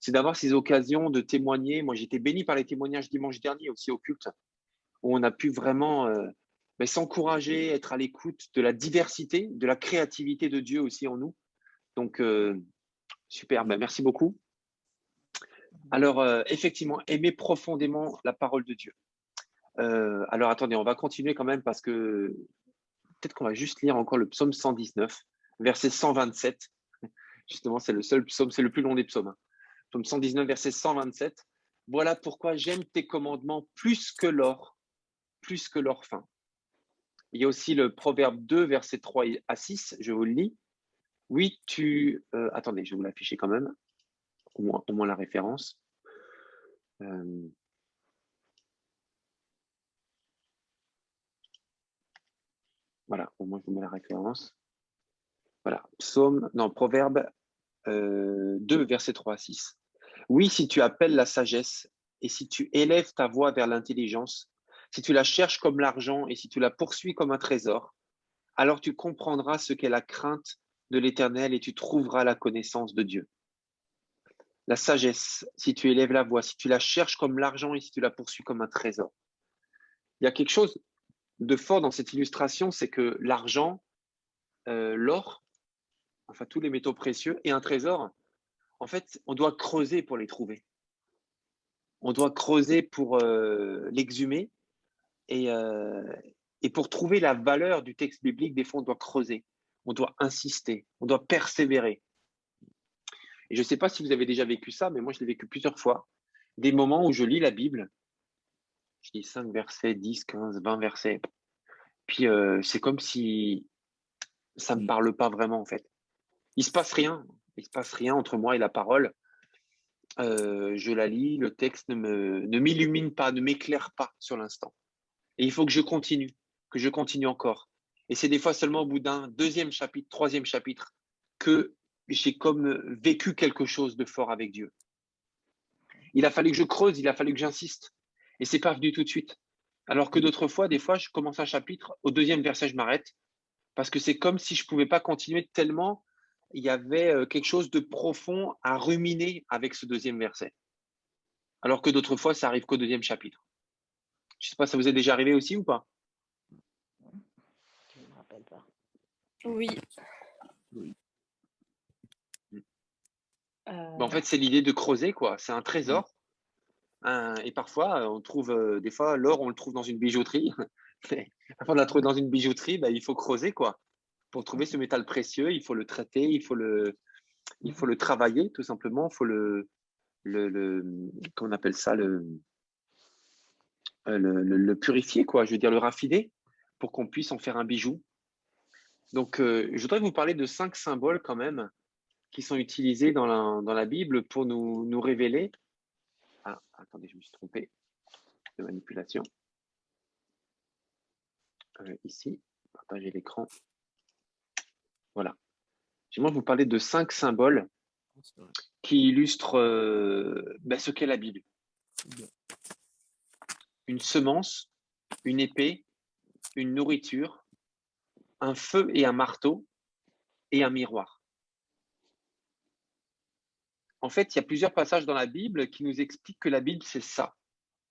C'est d'avoir ces occasions de témoigner. Moi, j'étais béni par les témoignages dimanche dernier aussi au culte, où on a pu vraiment s'encourager, être à l'écoute de la diversité, de la créativité de Dieu aussi en nous. Donc, super, merci beaucoup. Alors, effectivement, aimer profondément la parole de Dieu. Alors, attendez, on va continuer quand même parce que peut-être qu'on va juste lire encore le psaume 119, verset 127. Justement, c'est le seul psaume, c'est le plus long des psaumes. Psaume 119, verset 127. Voilà pourquoi j'aime tes commandements plus que l'or fin. Il y a aussi le Proverbe 2, verset 3 à 6, je vous le lis. Oui, attendez, je vais vous l'afficher quand même, au moins la référence. Voilà, au moins je vous mets la référence. Voilà, Proverbe 2, verset 3 à 6. Oui, si tu appelles la sagesse et si tu élèves ta voix vers l'intelligence, si tu la cherches comme l'argent et si tu la poursuis comme un trésor, alors tu comprendras ce qu'est la crainte de l'Éternel et tu trouveras la connaissance de Dieu. La sagesse, si tu élèves la voix, si tu la cherches comme l'argent et si tu la poursuis comme un trésor. Il y a quelque chose de fort dans cette illustration, c'est que l'argent, l'or, enfin tous les métaux précieux et un trésor, en fait, on doit creuser pour les trouver. On doit creuser pour l'exhumer et pour trouver la valeur du texte biblique, des fois, on doit creuser, on doit insister, on doit persévérer. Et je ne sais pas si vous avez déjà vécu ça, mais moi, je l'ai vécu plusieurs fois. Des moments où je lis la Bible, je lis 5 versets, 10, 15, 20 versets, puis c'est comme si ça ne me parle pas vraiment, en fait. Il ne se passe rien. Il se passe rien entre moi et la parole. Je la lis, le texte ne m'illumine pas, ne m'éclaire pas sur l'instant. Et il faut que je continue encore. Et c'est des fois seulement au bout d'un deuxième chapitre, troisième chapitre, que j'ai comme vécu quelque chose de fort avec Dieu. Il a fallu que je creuse, il a fallu que j'insiste. Et c'est pas venu tout de suite. Alors que d'autres fois, des fois, je commence un chapitre, au deuxième verset, je m'arrête, parce que c'est comme si je pouvais pas continuer tellement il y avait quelque chose de profond à ruminer avec ce deuxième verset. Alors que d'autres fois, ça arrive qu'au deuxième chapitre. Je sais pas, ça vous est déjà arrivé aussi ou pas? Je ne me rappelle pas. Oui. En fait, c'est l'idée de creuser, quoi. C'est un trésor. Et parfois, on trouve, des fois, l'or, on le trouve dans une bijouterie. Avant de la trouver dans une bijouterie, il faut creuser, quoi. Pour trouver ce métal précieux, il faut le traiter, il faut le travailler, tout simplement. Il faut comment on appelle ça, le purifier, quoi. Je veux dire, le raffiner pour qu'on puisse en faire un bijou. Donc, je voudrais vous parler de 5 symboles quand même qui sont utilisés dans la Bible pour nous révéler. Ah, attendez, je me suis trompé de manipulation. Ici, partager l'écran. Voilà. J'aimerais vous parler de 5 symboles qui illustrent ce qu'est la Bible. Une semence, une épée, une nourriture, un feu et un marteau et un miroir. En fait, il y a plusieurs passages dans la Bible qui nous expliquent que la Bible, c'est ça.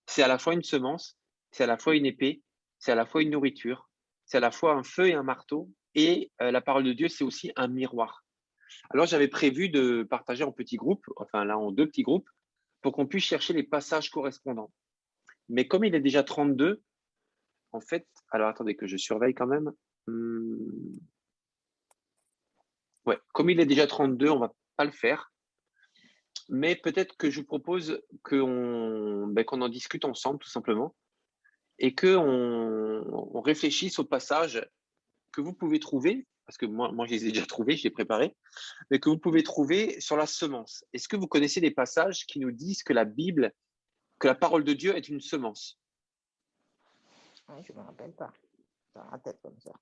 C'est à la fois une semence, c'est à la fois une épée, c'est à la fois une nourriture, c'est à la fois un feu et un marteau, et la parole de Dieu, c'est aussi un miroir. Alors, j'avais prévu de partager en petits groupes, enfin là, en 2 petits groupes, pour qu'on puisse chercher les passages correspondants. Mais comme il est déjà 32, en fait, alors attendez que je surveille quand même. Ouais, comme il est déjà 32, on va pas le faire. Mais peut-être que je vous propose qu'on en discute ensemble, tout simplement, et qu'on réfléchisse aux passages que vous pouvez trouver, parce que moi je les ai déjà trouvés, je les ai préparés, mais que vous pouvez trouver sur la semence. Est-ce que vous connaissez des passages qui nous disent que la Bible, que la parole de Dieu est une semence? Oui, je ne me rappelle pas. Dans la tête comme ça.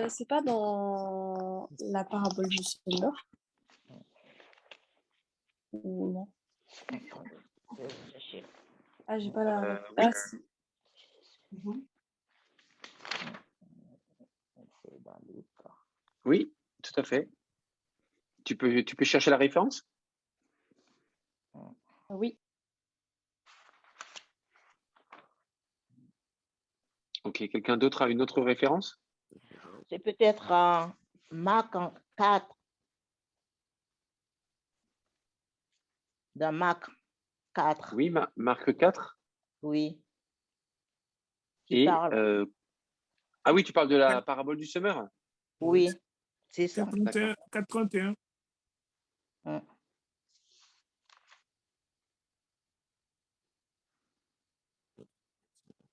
C'est pas dans la parabole du semeur? Ou non? Je vais chercher. Ah, j'ai pas la. Oui. Ah, si. C'est dans Luc. Oui, tout à fait. Tu peux chercher la référence? Oui. Ok, quelqu'un d'autre a une autre référence? C'est peut-être Marc 4. Dans Marc 4. Oui, Marc 4. Oui. Et, parle. ah oui, tu parles de la parabole du semeur? Oui, c'est ça. 4,31.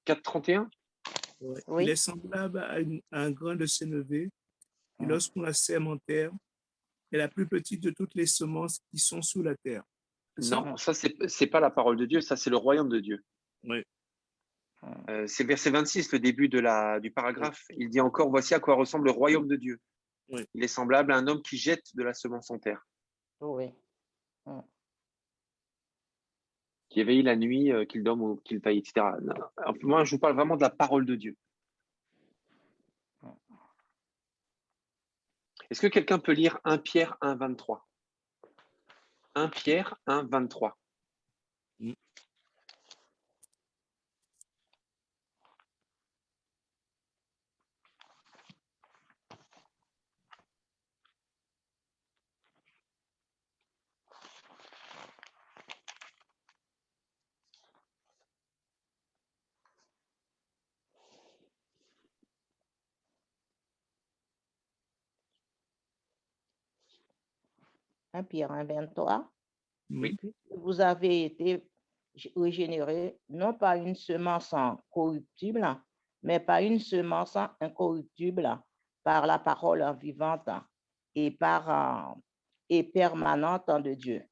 4,31? Oui. Il est semblable à un grain de sénévé, et lorsqu'on la sème en terre, est la plus petite de toutes les semences qui sont sous la terre. Non, ça, c'est pas la parole de Dieu, ça, c'est le royaume de Dieu. Oui. C'est verset 26, le début du paragraphe. Il dit encore, voici à quoi ressemble le royaume de Dieu. Oui. Il est semblable à un homme qui jette de la semence en terre, Oui. qui éveille la nuit, qu'il dorme ou qu'il veille, etc. Non, moi, je vous parle vraiment de la parole de Dieu. Est-ce que quelqu'un peut lire 1 Pierre 1, 23? 1 Pierre 1, 23. 1 Pierre 1, 23. Oui. Puisque vous avez été régénérés, non pas une semence corruptible, mais pas une semence incorruptible, par la parole vivante et permanente de Dieu.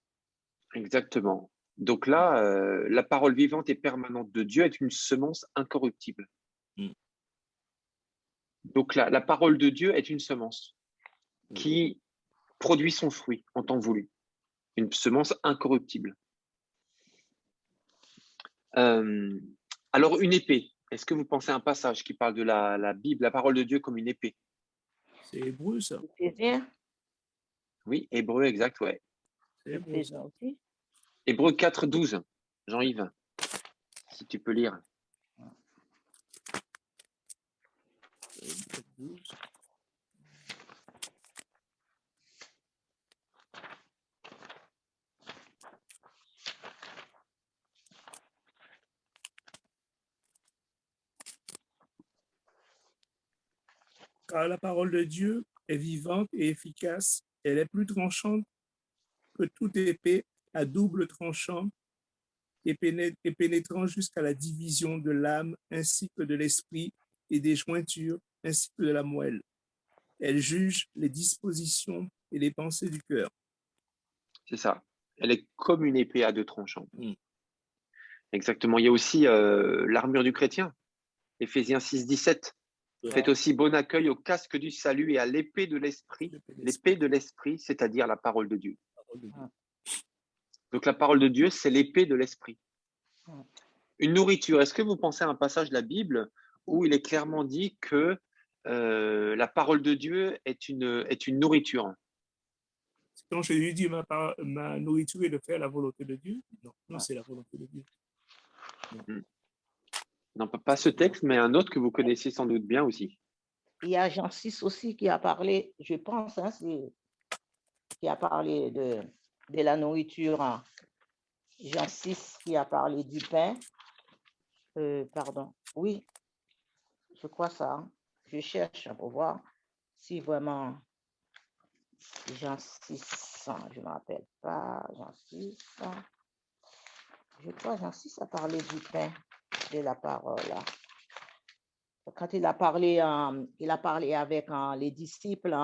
Exactement. Donc là, la parole vivante et permanente de Dieu est une semence incorruptible. Mm. Donc là, la parole de Dieu est une semence qui produit son fruit en temps voulu. Une semence incorruptible. Alors, une épée. Est-ce que vous pensez à un passage qui parle de la Bible, la parole de Dieu comme une épée? C'est hébreu, ça. Éphésiens, Oui, Hébreu, exact, ouais. C'est hébreu, ça. Éphésiens aussi. Hébreu 4, 12. Jean-Yves, si tu peux lire. Car la parole de Dieu est vivante et efficace. Elle est plus tranchante que toute épée à double tranchant et pénétrant jusqu'à la division de l'âme ainsi que de l'esprit et des jointures ainsi que de la moelle. Elle juge les dispositions et les pensées du cœur. C'est ça. Elle est comme une épée à deux tranchants. Mm. Exactement. Il y a aussi l'armure du chrétien. Éphésiens 6, 17. Faites aussi bon accueil au casque du salut et à l'épée de l'esprit. L'épée de l'esprit, c'est-à-dire la parole de Dieu. Donc la parole de Dieu, c'est l'épée de l'esprit. Une nourriture. Est-ce que vous pensez à un passage de la Bible où il est clairement dit que la parole de Dieu est une nourriture? Quand Jésus dit ma nourriture est de faire la volonté de Dieu, non, c'est la volonté de Dieu. Non, pas ce texte, mais un autre que vous connaissez sans doute bien aussi. Il y a Jean 6 aussi qui a parlé, je pense, qui a parlé de la nourriture. Jean 6 qui a parlé du pain. Pardon, oui, je crois ça. Je cherche pour voir si vraiment Jean 6, je ne me rappelle pas, Jean 6. Je crois Jean 6 a parlé du pain, de la parole. Quand il a parlé avec les disciples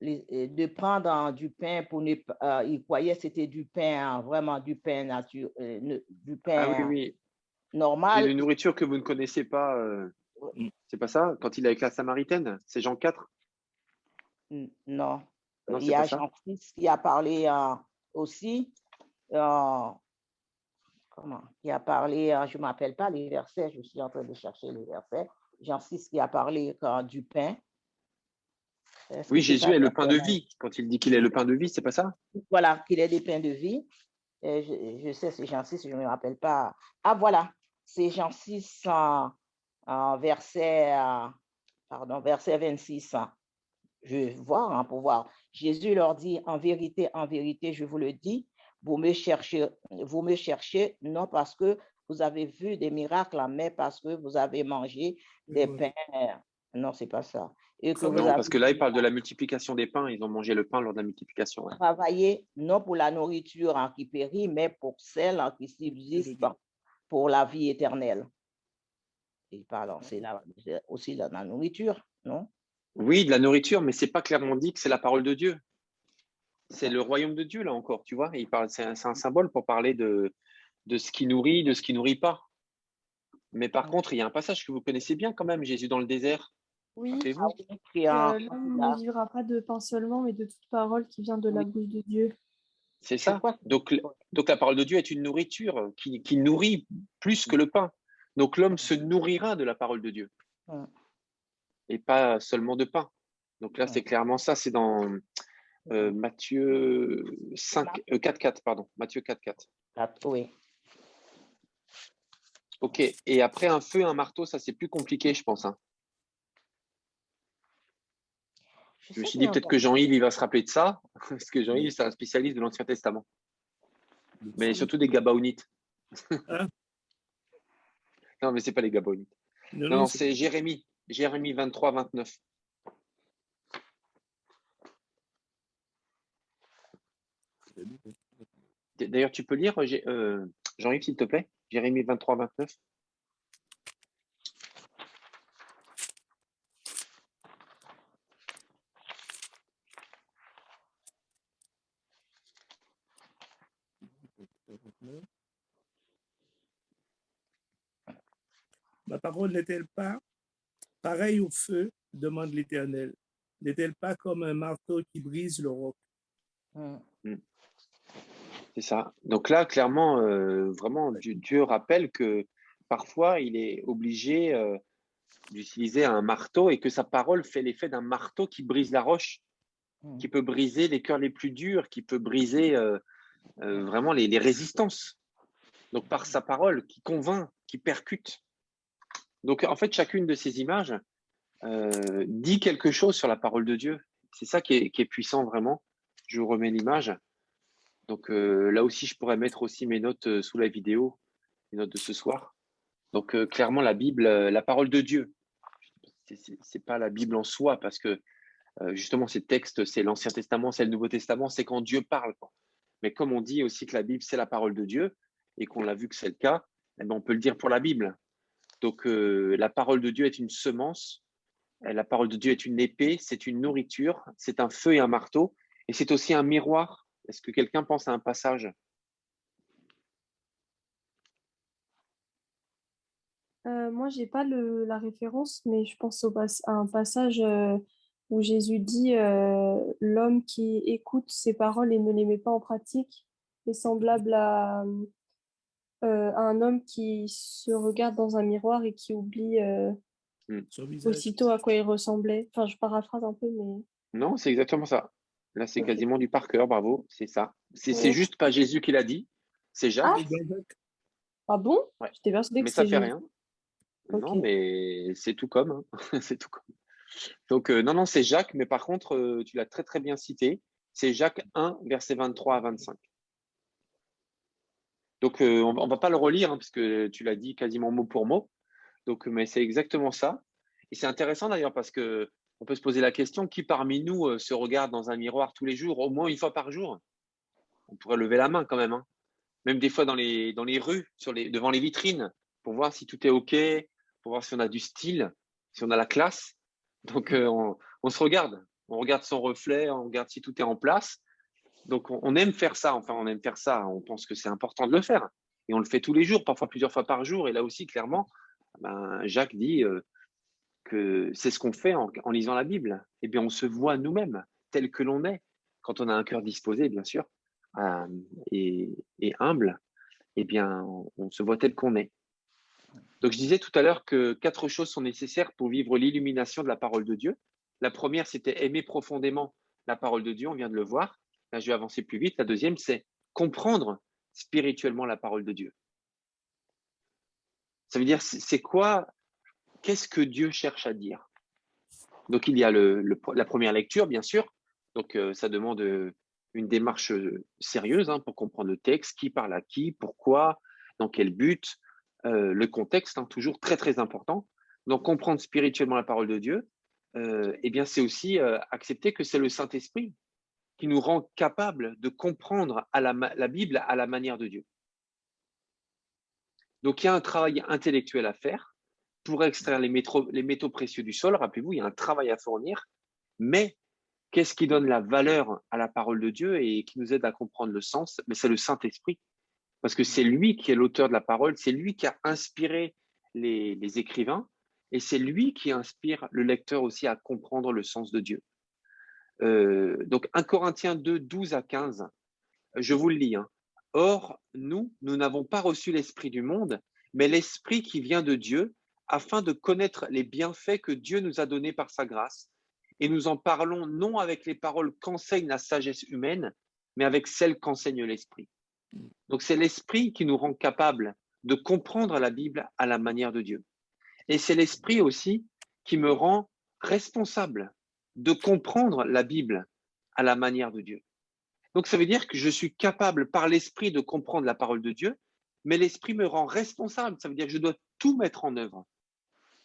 de prendre du pain pour ne pas, il croyait que c'était du pain, vraiment du pain naturel, du Ah oui, pain oui. J'ai normal. une nourriture que vous ne connaissez pas. C'est pas ça? Quand il est avec la Samaritaine? C'est Jean 4? Non, Non, il c'est y pas a ça? Jean 6 qui a parlé aussi. Qui a parlé, je ne m'appelle pas les versets, je suis en train de chercher les versets. Jean 6 qui a parlé du pain. Oui, Jésus est le pain de vie. Quand il dit qu'il est le pain de vie, c'est pas ça? Voilà, qu'il est des pains de vie. Je sais, c'est Jean 6, je ne me rappelle pas. Ah, voilà, c'est Jean 6, verset 26. Je vais voir, pour voir. Jésus leur dit, en vérité, je vous le dis, vous me cherchez non parce que vous avez vu des miracles, mais parce que vous avez mangé des pains. Non, c'est pas ça. Et que Non, parce que là, il parle de la multiplication des pains. Ils ont mangé le pain lors de la multiplication. Ouais. Travailler non pour la nourriture qui périt, mais pour celle qui subsiste pour la vie éternelle. Et pardon, c'est aussi dans la nourriture, non? Oui, de la nourriture, mais c'est pas clairement dit que c'est la parole de Dieu. C'est le royaume de Dieu, là encore, tu vois. Il parle, c'est un symbole pour parler de ce qui nourrit, de ce qui nourrit pas. Mais par contre, il y a un passage que vous connaissez bien quand même, Jésus dans le désert. Oui, Rappelez-vous? l'homme ne vivra pas de pain seulement, mais de toute parole qui vient de la bouche de Dieu. C'est ça. Donc la parole de Dieu est une nourriture qui nourrit plus que le pain. Donc l'homme se nourrira de la parole de Dieu. Et pas seulement de pain. Donc là, c'est clairement ça. C'est dans Matthieu 4,4, pardon. Matthieu 4,4. Oui. Ok. Et après, un feu, un marteau, ça, c'est plus compliqué, je pense. Hein. Je me suis dit peut-être que Jean-Yves, il va se rappeler de ça, parce que Jean-Yves, c'est un spécialiste de l'Ancien Testament. Mais surtout des Gabaonites. Non, mais c'est pas les Gabaonites. Non, c'est Jérémie. Jérémie 23, 29. D'ailleurs, tu peux lire, Jean-Yves, s'il te plaît, Jérémie 23, 29. Ma parole n'est-elle pas pareille au feu, demande l'Éternel? N'est-elle pas comme un marteau qui brise le roc? C'est ça. Donc là, clairement, vraiment, Dieu rappelle que parfois, il est obligé d'utiliser un marteau et que sa parole fait l'effet d'un marteau qui brise la roche, qui peut briser les cœurs les plus durs, qui peut briser vraiment les résistances. Donc par sa parole qui convainc, qui percute. Donc en fait, chacune de ces images dit quelque chose sur la parole de Dieu. C'est ça qui est puissant vraiment. Je vous remets l'image. Donc là aussi, je pourrais mettre aussi mes notes sous la vidéo, les notes de ce soir. Donc clairement, la Bible, la parole de Dieu. C'est pas la Bible en soi, parce que justement, ces textes, c'est l'Ancien Testament, c'est le Nouveau Testament, c'est quand Dieu parle, quoi. Mais comme on dit aussi que la Bible, c'est la parole de Dieu, et qu'on l'a vu que c'est le cas, eh bien, on peut le dire pour la Bible. Donc la parole de Dieu est une semence, la parole de Dieu est une épée, c'est une nourriture, c'est un feu et un marteau, et c'est aussi un miroir. Est-ce que quelqu'un pense à un passage? Moi, j'ai pas la référence, mais je pense à un passage où Jésus dit l'homme qui écoute ses paroles et ne les met pas en pratique est semblable à un homme qui se regarde dans un miroir et qui oublie Son visage. aussitôt à quoi il ressemblait. Enfin, je paraphrase un peu, mais Non, c'est exactement ça. Là, c'est Ok. quasiment du par cœur, bravo, c'est ça. C'est Ouais. juste pas Jésus qui l'a dit, c'est Jacques. Et dans Jacques, Ah bon? Ouais. J'étais persuadée que Mais ça c'était fait Jésus. rien. Ok. Non, mais c'est tout comme, hein. C'est tout comme. Donc, non, c'est Jacques, mais par contre, tu l'as très, très bien cité. C'est Jacques 1, versets 23 à 25. Donc, on ne va pas le relire, hein, parce que tu l'as dit quasiment mot pour mot. Donc, mais c'est exactement ça. Et c'est intéressant d'ailleurs, parce que on peut se poser la question, qui parmi nous se regarde dans un miroir tous les jours, au moins une fois par jour? On pourrait lever la main quand même, hein. Même des fois dans les rues, devant les vitrines, pour voir si tout est OK, pour voir si on a du style, si on a la classe. Donc, on se regarde. On regarde son reflet, on regarde si tout est en place. Donc, on aime faire ça. Enfin, on aime faire ça. On pense que c'est important de le faire. Et on le fait tous les jours, parfois plusieurs fois par jour. Et là aussi, clairement, Jacques dit que c'est ce qu'on fait en lisant la Bible. Eh bien, on se voit nous-mêmes, tel que l'on est, quand on a un cœur disposé, bien sûr, et humble. Eh bien, on se voit tel qu'on est. Donc, je disais tout à l'heure que 4 choses sont nécessaires pour vivre l'illumination de la parole de Dieu. La première, c'était aimer profondément la parole de Dieu, on vient de le voir. Là, je vais avancer plus vite. La deuxième, c'est comprendre spirituellement la parole de Dieu. Ça veut dire, c'est quoi, qu'est-ce que Dieu cherche à dire? Donc, il y a la première lecture, bien sûr. Donc, ça demande une démarche sérieuse pour comprendre le texte, qui parle à qui, pourquoi, dans quel but, le contexte, toujours très, très important. Donc, comprendre spirituellement la parole de Dieu, eh bien, c'est aussi accepter que c'est le Saint-Esprit qui nous rend capables de comprendre la Bible à la manière de Dieu. Donc, il y a un travail intellectuel à faire pour extraire les métaux précieux du sol. Rappelez-vous, il y a un travail à fournir, mais qu'est-ce qui donne la valeur à la parole de Dieu et qui nous aide à comprendre le sens? Mais c'est le Saint-Esprit, parce que c'est lui qui est l'auteur de la parole, c'est lui qui a inspiré les écrivains, et c'est lui qui inspire le lecteur aussi à comprendre le sens de Dieu. Donc 1 Corinthiens 2, 12 à 15, je vous le lis. Or, nous n'avons pas reçu l'esprit du monde, mais l'esprit qui vient de Dieu, afin de connaître les bienfaits que Dieu nous a donnés par sa grâce. Et nous en parlons non avec les paroles qu'enseigne la sagesse humaine, mais avec celles qu'enseigne l'esprit. Donc c'est l'esprit qui nous rend capables de comprendre la Bible à la manière de Dieu. Et c'est l'esprit aussi qui me rend responsable de comprendre la Bible à la manière de Dieu. Donc ça veut dire que je suis capable par l'esprit de comprendre la parole de Dieu, mais l'esprit me rend responsable. Ça veut dire que je dois tout mettre en œuvre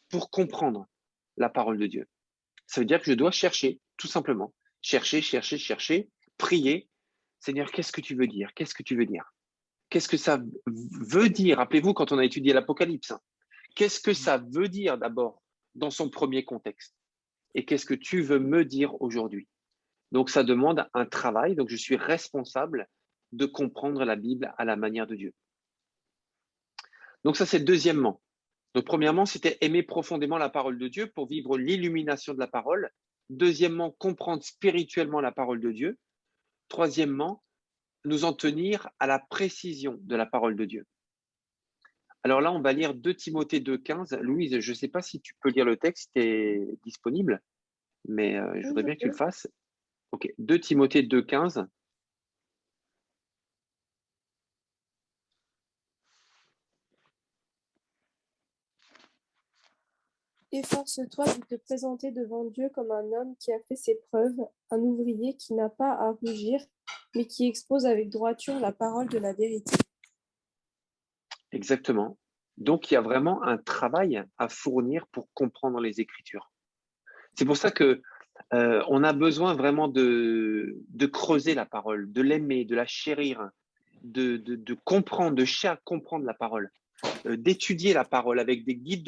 pour comprendre la parole de Dieu. Ça veut dire que je dois chercher, tout simplement. Chercher, prier, Seigneur, qu'est-ce que tu veux dire? Qu'est-ce que tu veux dire? Qu'est-ce que ça veut dire? Rappelez-vous quand on a étudié l'Apocalypse. Qu'est-ce que ça veut dire d'abord dans son premier contexte? Et qu'est-ce que tu veux me dire aujourd'hui? Donc, ça demande un travail. Donc, je suis responsable de comprendre la Bible à la manière de Dieu. Donc, ça, c'est deuxièmement. Donc, premièrement, c'était aimer profondément la parole de Dieu pour vivre l'illumination de la parole. Deuxièmement, comprendre spirituellement la parole de Dieu. Troisièmement, nous en tenir à la précision de la parole de Dieu. Alors là, on va lire 2 Timothée 2,15. Louise, je ne sais pas si tu peux lire le texte, tu es disponible, mais je voudrais bien que tu le fasses. Ok, 2 Timothée 2,15. Efforce-toi de te présenter devant Dieu comme un homme qui a fait ses preuves, un ouvrier qui n'a pas à rougir, mais qui expose avec droiture la parole de la vérité. Exactement. Donc, il y a vraiment un travail à fournir pour comprendre les Écritures. C'est pour ça que on a besoin vraiment de creuser la parole, de l'aimer, de la chérir, de comprendre, de chercher à comprendre la parole, d'étudier la parole avec des guides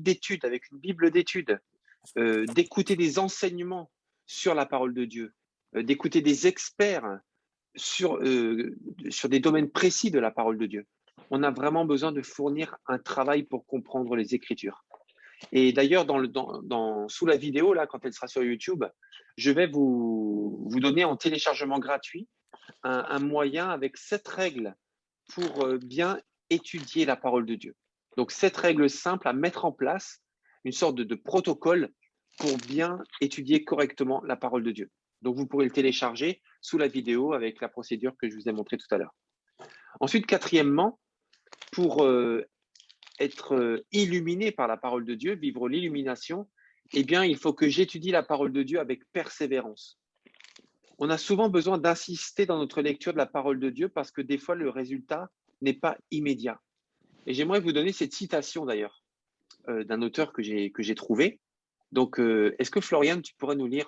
d'études, avec une Bible d'études, d'écouter des enseignements sur la parole de Dieu, d'écouter des experts sur des domaines précis de la parole de Dieu. On a vraiment besoin de fournir un travail pour comprendre les Écritures. Et d'ailleurs, sous la vidéo, là, quand elle sera sur YouTube, je vais vous donner en téléchargement gratuit un moyen avec 7 règles pour bien étudier la parole de Dieu. Donc, 7 règles simples à mettre en place, une sorte de protocole pour bien étudier correctement la parole de Dieu. Donc, vous pourrez le télécharger sous la vidéo avec la procédure que je vous ai montrée tout à l'heure. Ensuite, quatrièmement, pour être illuminé par la parole de Dieu, vivre l'illumination, eh bien, il faut que j'étudie la parole de Dieu avec persévérance. On a souvent besoin d'insister dans notre lecture de la parole de Dieu parce que des fois, le résultat n'est pas immédiat. Et j'aimerais vous donner cette citation d'ailleurs d'un auteur que j'ai trouvé. Donc, est-ce que Floriane, tu pourrais nous lire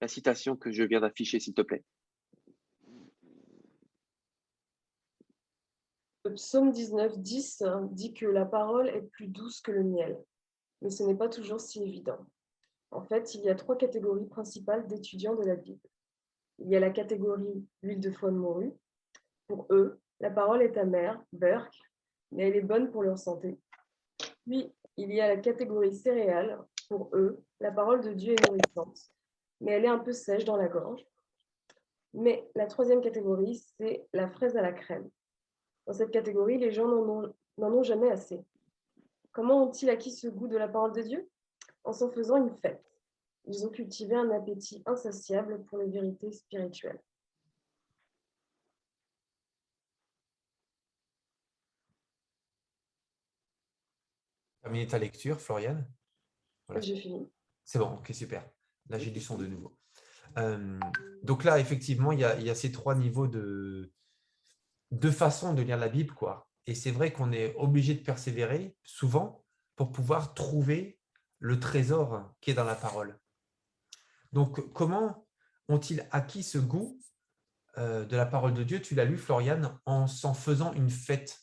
la citation que je viens d'afficher, s'il te plaît? Le psaume 19, 10 dit que la parole est plus douce que le miel, mais ce n'est pas toujours si évident. En fait, il y a 3 catégories principales d'étudiants de la Bible. Il y a la catégorie huile de foie de morue. Pour eux, la parole est amère, burk, mais elle est bonne pour leur santé. Puis, il y a la catégorie céréales. Pour eux, la parole de Dieu est nourrissante, mais elle est un peu sèche dans la gorge. Mais la 3e catégorie, c'est la fraise à la crème. Dans cette catégorie, les gens n'en ont jamais assez. Comment ont-ils acquis ce goût de la parole de Dieu? En s'en faisant une fête. Ils ont cultivé un appétit insatiable pour les vérités spirituelles. Terminé ta lecture, Floriane? Voilà. J'ai fini. C'est bon, ok, super. Là, j'ai du son de nouveau. Donc là, effectivement, il y a ces 3 niveaux de façon de lire la Bible, quoi. Et c'est vrai qu'on est obligé de persévérer souvent pour pouvoir trouver le trésor qui est dans la parole. Donc, comment ont-ils acquis ce goût de la parole de Dieu? Tu l'as lu, Floriane, en s'en faisant une fête.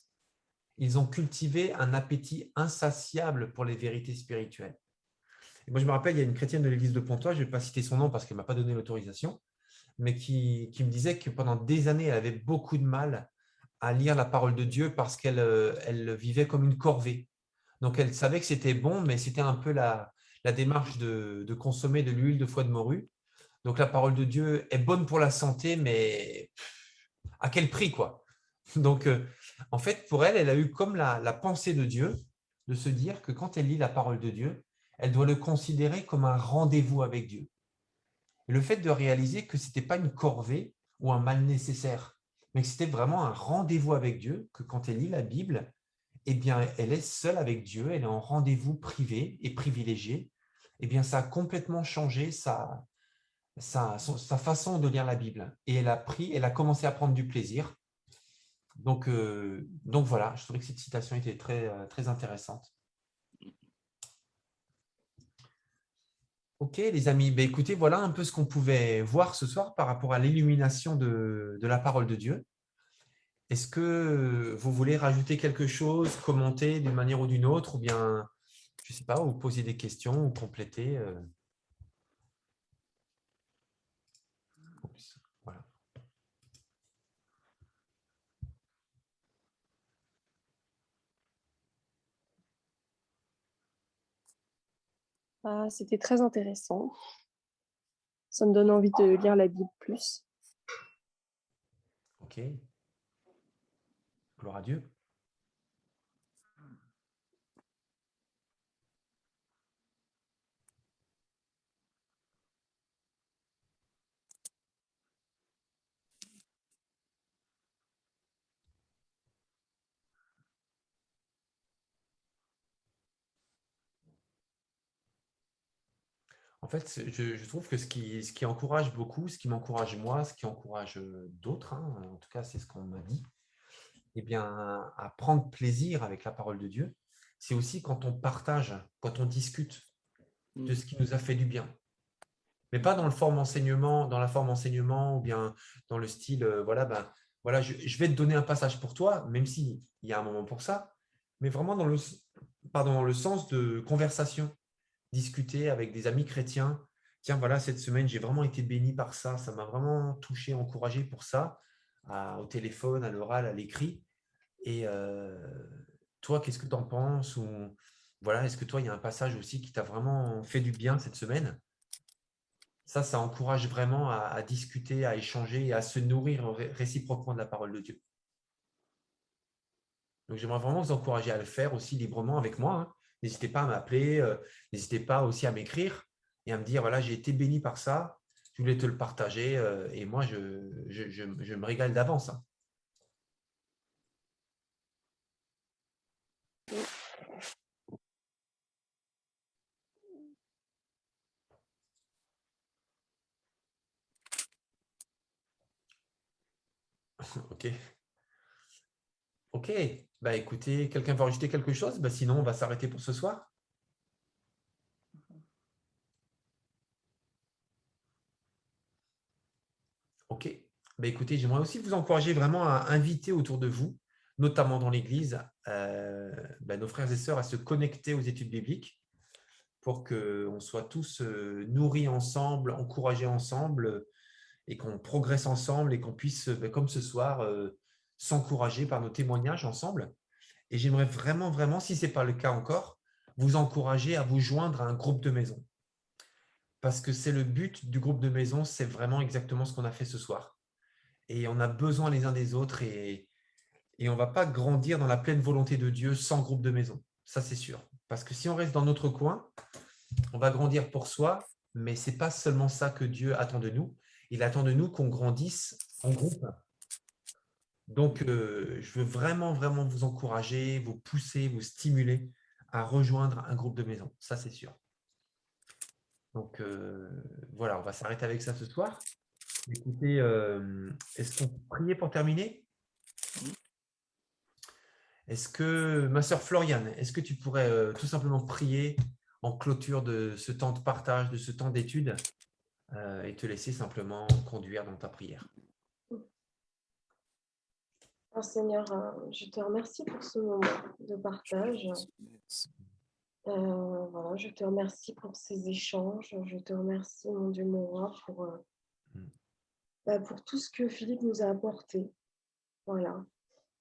Ils ont cultivé un appétit insatiable pour les vérités spirituelles. Et moi, je me rappelle, il y a une chrétienne de l'église de Pontoise, je ne vais pas citer son nom parce qu'elle ne m'a pas donné l'autorisation, mais qui me disait que pendant des années, elle avait beaucoup de mal à lire la parole de Dieu parce qu'elle elle vivait comme une corvée. Donc, elle savait que c'était bon, mais c'était un peu la démarche de consommer de l'huile de foie de morue. Donc, la parole de Dieu est bonne pour la santé, mais à quel prix, quoi? Donc, en fait, pour elle, elle a eu comme la pensée de Dieu de se dire que quand elle lit la parole de Dieu, elle doit le considérer comme un rendez-vous avec Dieu. Et le fait de réaliser que ce n'était pas une corvée ou un mal nécessaire, mais que c'était vraiment un rendez-vous avec Dieu, que quand elle lit la Bible, eh bien, elle est seule avec Dieu, elle est en rendez-vous privé et privilégié. Eh bien, ça a complètement changé sa façon de lire la Bible. Et elle a commencé à prendre du plaisir. Donc voilà, je trouvais que cette citation était très, très intéressante. Ok, les amis, ben, écoutez, voilà un peu ce qu'on pouvait voir ce soir par rapport à l'illumination de la parole de Dieu. Est-ce que vous voulez rajouter quelque chose, commenter d'une manière ou d'une autre, ou bien, je ne sais pas, ou poser des questions ou compléter Voilà. Ah, c'était très intéressant. Ça me donne envie de lire la Bible plus. Ok. Gloire à Dieu. En fait, je trouve que ce qui encourage beaucoup, ce qui m'encourage moi, ce qui encourage d'autres, hein, en tout cas c'est ce qu'on m'a dit, eh bien, à prendre plaisir avec la parole de Dieu, c'est aussi quand on partage, quand on discute de ce qui nous a fait du bien. Mais pas dans la forme enseignement ou bien dans le style, voilà, ben, voilà, je vais te donner un passage pour toi, même s'il y a un moment pour ça, mais vraiment dans le sens de conversation, discuter avec des amis chrétiens. Tiens, voilà, cette semaine, j'ai vraiment été béni par ça, ça m'a vraiment touché, encouragé pour ça, au téléphone, à l'oral, à l'écrit. Et toi, qu'est-ce que tu en penses? Ou voilà, est-ce que toi, il y a un passage aussi qui t'a vraiment fait du bien cette semaine? Ça encourage vraiment à discuter, à échanger et à se nourrir réciproquement de la parole de Dieu. Donc, j'aimerais vraiment vous encourager à le faire aussi librement avec moi, hein. N'hésitez pas à m'appeler, n'hésitez pas aussi à m'écrire et à me dire, voilà, j'ai été béni par ça, je voulais te le partager et moi, je me régale d'avance, hein. OK. OK. Bah, écoutez, quelqu'un veut rajouter quelque chose? Bah, sinon, on va s'arrêter pour ce soir. OK. Bah, écoutez, j'aimerais aussi vous encourager vraiment à inviter autour de vous, notamment dans l'Église, nos frères et sœurs à se connecter aux études bibliques pour qu'on soit tous nourris ensemble, encouragés ensemble et qu'on progresse ensemble et qu'on puisse, comme ce soir, s'encourager par nos témoignages ensemble. Et j'aimerais vraiment, vraiment, si ce n'est pas le cas encore, vous encourager à vous joindre à un groupe de maison. Parce que c'est le but du groupe de maison, c'est vraiment exactement ce qu'on a fait ce soir. Et on a besoin les uns des autres et on ne va pas grandir dans la pleine volonté de Dieu sans groupe de maison. Ça, c'est sûr. Parce que si on reste dans notre coin, on va grandir pour soi, mais ce n'est pas seulement ça que Dieu attend de nous. Il attend de nous qu'on grandisse en groupe. Donc, je veux vraiment, vraiment vous encourager, vous pousser, vous stimuler à rejoindre un groupe de maison. Ça, c'est sûr. Donc, voilà, on va s'arrêter avec ça ce soir. Écoutez, est-ce qu'on peut prier pour terminer? Est-ce que, ma sœur Floriane, est-ce que tu pourrais tout simplement prier en clôture de ce temps de partage, de ce temps d'étude et te laisser simplement conduire dans ta prière? Oh, Seigneur, je te remercie pour ce moment de partage. Voilà, je te remercie pour ces échanges. Je te remercie, mon Dieu, mon roi, pour tout ce que Philippe nous a apporté. Voilà.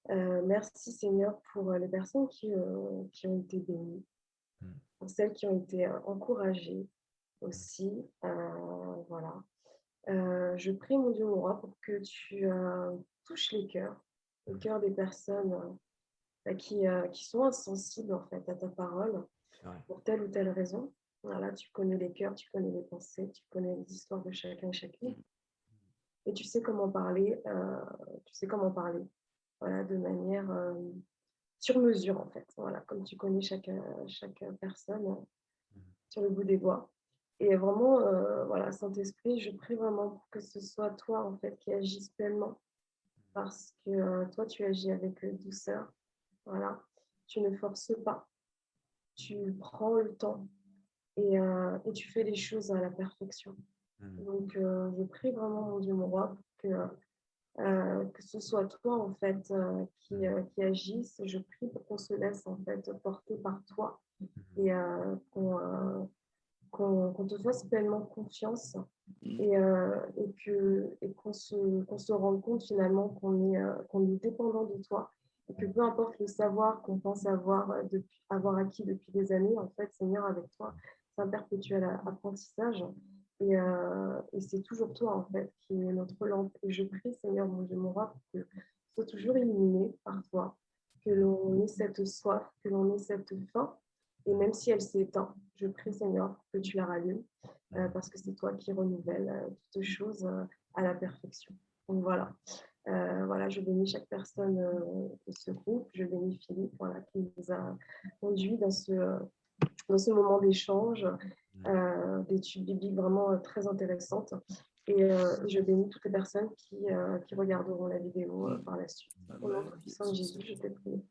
Merci, Seigneur, pour les personnes qui ont été bénies, pour celles qui ont été encouragées aussi. Voilà. Je prie, mon Dieu, mon roi, pour que tu touches les cœurs des personnes qui sont insensibles, en fait, à ta parole, pour telle ou telle raison. Voilà, tu connais les cœurs, tu connais les pensées, tu connais les histoires de chacun et chacune. Et tu sais comment parler, voilà, de manière sur mesure, en fait. Voilà, comme tu connais chaque personne sur le bout des doigts. Et vraiment, voilà, Saint-Esprit, je prie vraiment pour que ce soit toi, en fait, qui agisse pleinement. Parce que toi, tu agis avec douceur. Voilà. Tu ne forces pas. Tu prends le temps. et tu fais les choses à la perfection. Donc, je prie vraiment, mon Dieu, mon roi, que ce soit toi, en fait, qui agisse. Je prie pour qu'on se laisse, en fait, porter par toi et qu'on te fasse pleinement confiance et qu'on se rende compte, finalement, qu'on est dépendant de toi et que peu importe le savoir qu'on pense avoir acquis depuis des années, en fait, Seigneur, avec toi, c'est un perpétuel apprentissage. Et c'est toujours toi, en fait, qui est notre lampe. Et je prie, Seigneur, mon Dieu, mon roi, pour que soit toujours illuminé par toi, que l'on ait cette soif, que l'on ait cette faim. Et même si elle s'éteint, je prie, Seigneur, que tu la rallumes, parce que c'est toi qui renouvelles toutes choses à la perfection. Donc voilà. Voilà, je bénis chaque personne de ce groupe. Je bénis Philippe, voilà, qui nous a conduits dans ce moment d'échange, d'études bibliques vraiment très intéressantes. Et je bénis toutes les personnes qui regarderont la vidéo par la suite. Au nom puissant de Jésus, je te prie.